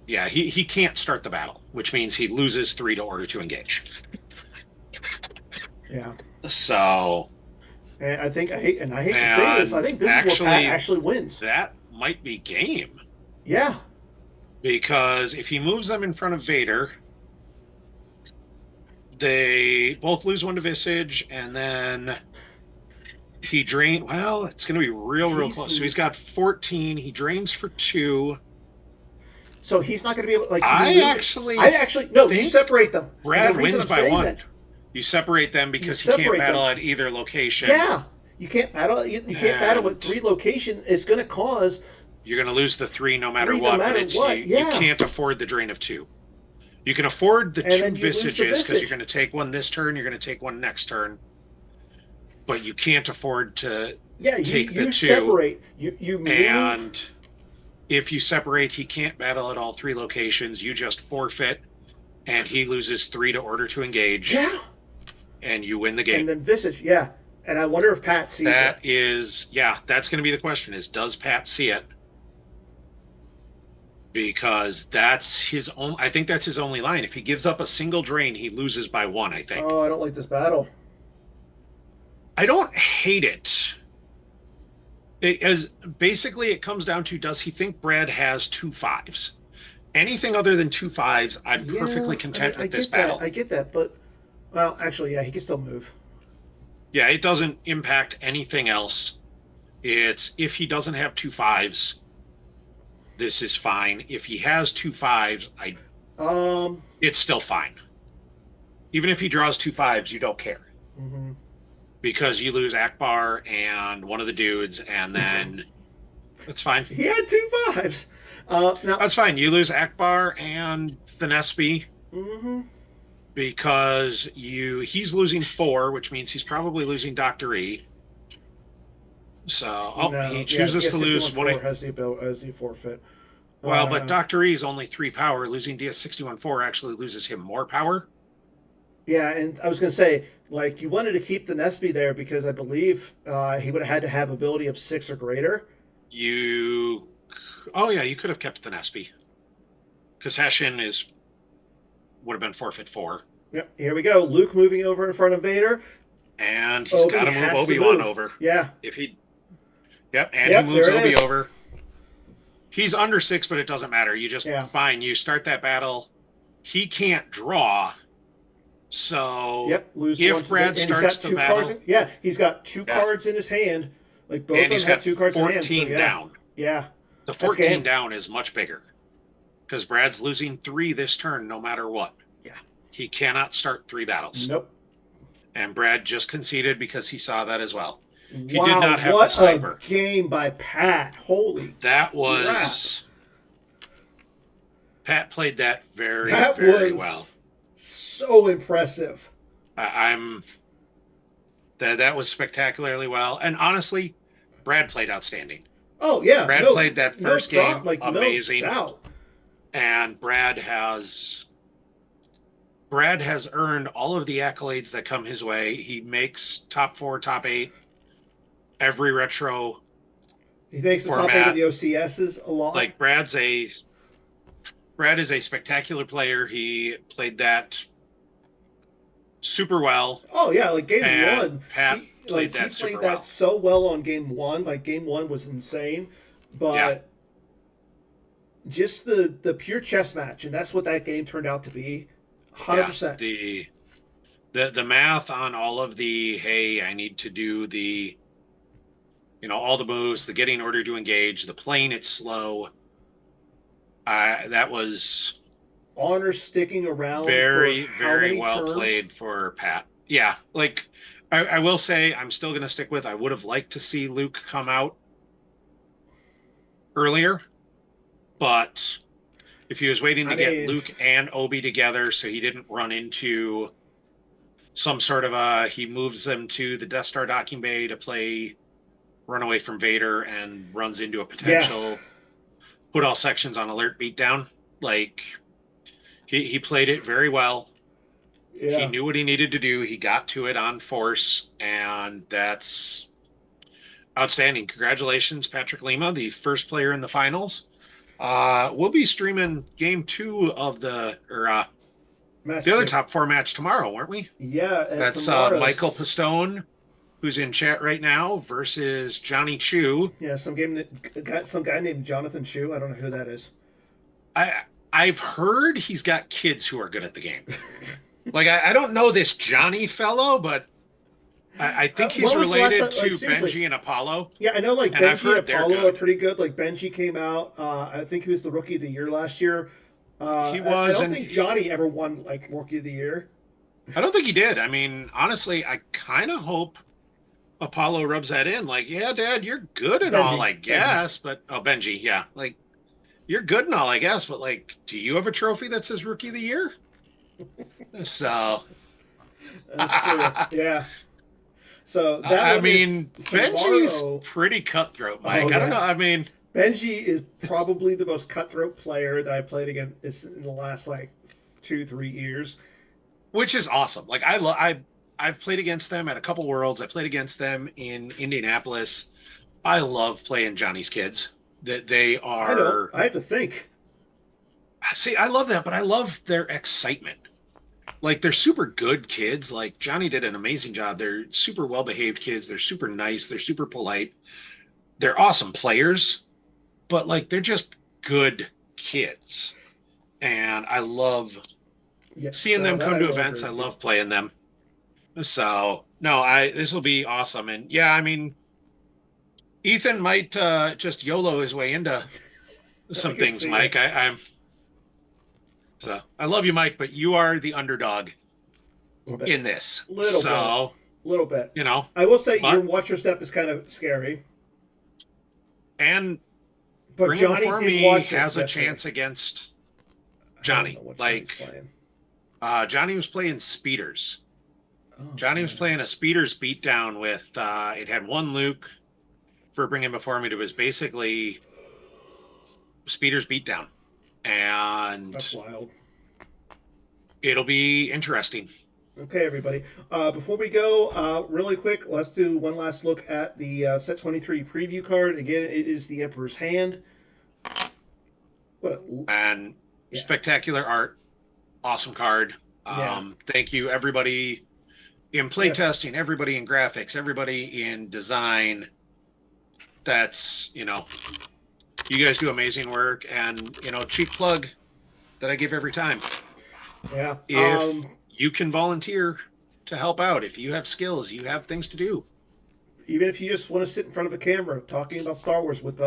Speaker 2: Yeah, he can't start the battle, which means he loses 3 to order to engage.
Speaker 1: Yeah.
Speaker 2: So.
Speaker 1: And I hate to say this, I think this is where Pat actually wins.
Speaker 2: That might be game.
Speaker 1: Yeah.
Speaker 2: Because if he moves them in front of Vader, they both lose 1 to Visage, and then he drains... Well, it's going to be real close. So he's got 14. He drains for 2.
Speaker 1: So he's not going to be able...
Speaker 2: You
Speaker 1: separate them.
Speaker 2: Brad wins by 1. You separate them because he can't battle at either location.
Speaker 1: Yeah. You can't battle. You can't battle at 3 locations. It's going to cause.
Speaker 2: You're going to lose the 3 no matter what. You can't afford the drain of 2. You can afford the 2 Visages because you're going to take 1 this turn. You're going to take 1 next turn. But you can't afford to take the 2.
Speaker 1: Separate. You move.
Speaker 2: And if you separate, he can't battle at all 3 locations. You just forfeit, and he loses 3 to order to engage.
Speaker 1: Yeah.
Speaker 2: And you win the game.
Speaker 1: And then Visage, yeah. And I wonder if Pat sees
Speaker 2: it. That's going to be the question is, does Pat see it? Because that's his own, I think that's his only line. If he gives up a single drain, he loses by 1, I think.
Speaker 1: Oh, I don't like this battle.
Speaker 2: I don't hate it. Basically, it comes down to, does he think Brad has 2 5s? Anything other than 2 5s, I'm perfectly content with this battle.
Speaker 1: I get that, but, well, actually, yeah, he can still move.
Speaker 2: Yeah, it doesn't impact anything else. It's if he doesn't have 2 5s, this is fine. If he has 2 5s, it's still fine. Even if he draws 2 5s, you don't care.
Speaker 1: Mm-hmm.
Speaker 2: Because you lose Akbar and one of the dudes, and then it's fine.
Speaker 1: He had 2 5s. Now,
Speaker 2: That's fine. You lose Akbar and Thinespi
Speaker 1: mm-hmm.
Speaker 2: because he's losing 4, which means he's probably losing Dr. E. So, he
Speaker 1: No, yeah,
Speaker 2: chooses to lose one.
Speaker 1: DS614 has the ability as the forfeit.
Speaker 2: Well, but Dr. E is only 3 power. Losing DS614 actually loses him more power.
Speaker 1: Yeah, and I was going to say, like, you wanted to keep the Nesby there because I believe he would have had to have ability of 6 or greater.
Speaker 2: Oh yeah, you could have kept Thinespi because Hessian would have been forfeit 4.
Speaker 1: Yep, here we go. Luke moving over in front of Vader.
Speaker 2: And he's got to move Obi-Wan over.
Speaker 1: Yeah.
Speaker 2: He moves Obi over. He's under 6, but it doesn't matter. You just fine. You start that battle. He can't draw. So if Brad starts the battle,
Speaker 1: he's got 2 cards in his hand. Like both of them have 2 cards in hand.
Speaker 2: 14 down.
Speaker 1: Yeah.
Speaker 2: The 14 down is much bigger because Brad's losing 3 this turn, no matter what.
Speaker 1: Yeah.
Speaker 2: He cannot start 3 battles.
Speaker 1: Nope.
Speaker 2: And Brad just conceded because he saw that as well. He
Speaker 1: wow,
Speaker 2: did not have
Speaker 1: what
Speaker 2: the sniper.
Speaker 1: A game by Pat. Holy
Speaker 2: that was crap. Pat played that very well.
Speaker 1: So impressive.
Speaker 2: That was spectacularly well. And honestly, Brad played outstanding.
Speaker 1: Oh yeah.
Speaker 2: Brad played that first game amazing.
Speaker 1: No doubt.
Speaker 2: And Brad has earned all of the accolades that come his way. He makes top 4, top 8 every retro.
Speaker 1: He makes the top 8 of the OCSs a lot.
Speaker 2: Like Brad is a spectacular player. He played that super well.
Speaker 1: Oh yeah, like game 1.
Speaker 2: Pat played that super well.
Speaker 1: So well on game 1. Like game 1 was insane, but just the pure chess match, and that's what that game turned out to be. 100%.
Speaker 2: The math on all of the I need to do the all the moves, the getting order to engage, the playing it slow. That was
Speaker 1: Honor sticking around.
Speaker 2: Very well played for Pat. Yeah, like I will say, I'm still going to stick with. I would have liked to see Luke come out earlier, but if he was waiting to get Luke and Obi together, so he didn't run into some sort of he moves them to the Death Star docking bay to run away from Vader and runs into a potential put all sections on alert beatdown. Like he played it very well. Yeah. He knew what he needed to do. He got to it on force, and that's outstanding. Congratulations, Patrick Lima, the first player in the finals. We'll be streaming game 2 of the other top 4 match tomorrow, weren't we?
Speaker 1: Yeah.
Speaker 2: That's Michael Pistone, who's in chat right now, versus Johnny Chu.
Speaker 1: Yeah, some guy named Jonathan Chu. I don't know who that is.
Speaker 2: I've heard he's got kids who are good at the game. Like I don't know this Johnny fellow, but I think he's related to Benji and Apollo.
Speaker 1: Yeah, I know. Like Benji and Apollo are pretty good. Like Benji came out. I think he was the Rookie of the Year last year.
Speaker 2: He was.
Speaker 1: I don't think Johnny ever won like Rookie of the Year.
Speaker 2: I don't think he did. I mean, honestly, I kind of hope Apollo rubs that in. Like, yeah, Dad, you're good and all, I guess. But Benji, yeah, like you're good and all, I guess. But like, do you have a trophy that says Rookie of the Year? So
Speaker 1: that's true. Yeah. So that
Speaker 2: Benji's pretty cutthroat, Mike. I don't know. I mean,
Speaker 1: Benji is probably the most cutthroat player that I played against in the last like 2-3 years,
Speaker 2: which is awesome. Like I've played against them at a couple Worlds. I played against them in Indianapolis. I love playing Johnny's kids. That they are.
Speaker 1: I have to think.
Speaker 2: See, I love that, but I love their excitement. Like, they're super good kids. Like, Johnny did an amazing job. They're super well-behaved kids. They're super nice. They're super polite. They're awesome players, but, like, they're just good kids. And I love seeing them come to events. I love playing them. So, no, this will be awesome. And, yeah, I mean, Ethan might just YOLO his way into some things, Mike. So I love you, Mike, but you are the underdog in this.
Speaker 1: Little bit. I will say your watcher step is kind of scary.
Speaker 2: And
Speaker 1: But
Speaker 2: Bring Him
Speaker 1: Johnny
Speaker 2: Before
Speaker 1: did
Speaker 2: Me
Speaker 1: watch it
Speaker 2: has a
Speaker 1: yesterday.
Speaker 2: chance against
Speaker 1: I don't
Speaker 2: Johnny.
Speaker 1: know what
Speaker 2: Like,
Speaker 1: Johnny's playing.
Speaker 2: Johnny was playing Speeders.
Speaker 1: Oh,
Speaker 2: Johnny was
Speaker 1: man.
Speaker 2: playing a Speeders beatdown with, it had one Luke for Bring Him Before Me. It was basically Speeders beatdown. And
Speaker 1: That's wild.
Speaker 2: it'll be interesting.
Speaker 1: Okay, everybody. Before we go, really quick, let's do one last look at the Set 23 preview card. Again, it is the Emperor's Hand. What a,
Speaker 2: And
Speaker 1: yeah.
Speaker 2: spectacular art. Awesome card. Thank you, everybody in playtesting, everybody in graphics, everybody in design. That's, you guys do amazing work. And, cheap plug that I give every time.
Speaker 1: Yeah.
Speaker 2: If you can volunteer to help out, if you have skills, you have things to do.
Speaker 1: Even if you just want to sit in front of a camera talking about Star Wars with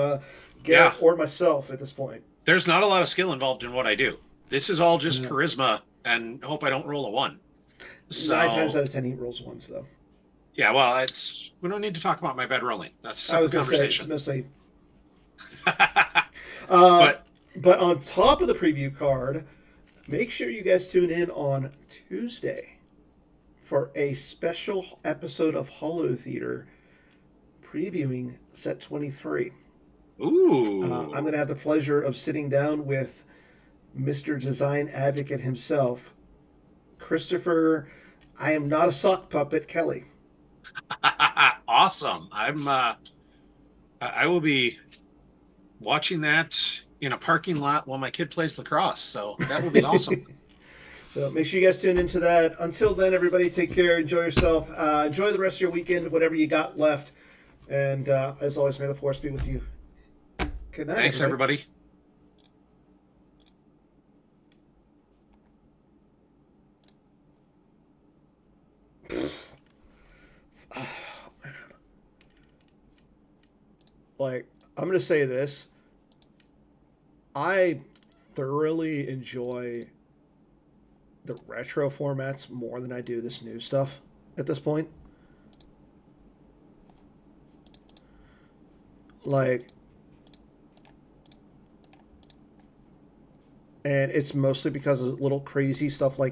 Speaker 1: Garrett or myself at this point.
Speaker 2: There's not a lot of skill involved in what I do. This is all just charisma and hope I don't roll a 1. So,
Speaker 1: 9 times out of 10 he rolls 1s, though.
Speaker 2: Yeah, well, we don't need to talk about my bed rolling. That's a separate conversation.
Speaker 1: I was going to say, but on top of the preview card, make sure you guys tune in on Tuesday for a special episode of Holo Theater previewing Set 23.
Speaker 2: Ooh.
Speaker 1: I'm going to have the pleasure of sitting down with Mr. Design Advocate himself, Christopher, I am not a sock puppet, Kelly.
Speaker 2: Awesome. I will be watching that in a parking lot while my kid plays lacrosse, so that will be awesome.
Speaker 1: So make sure you guys tune into that. Until then, everybody, take care, enjoy yourself, enjoy the rest of your weekend, whatever you got left, and as always, may the force be with you. Good night.
Speaker 2: Thanks, everybody.
Speaker 1: Like, I'm going to say this. I thoroughly enjoy the retro formats more than I do this new stuff at this point. Like, and it's mostly because of little crazy stuff like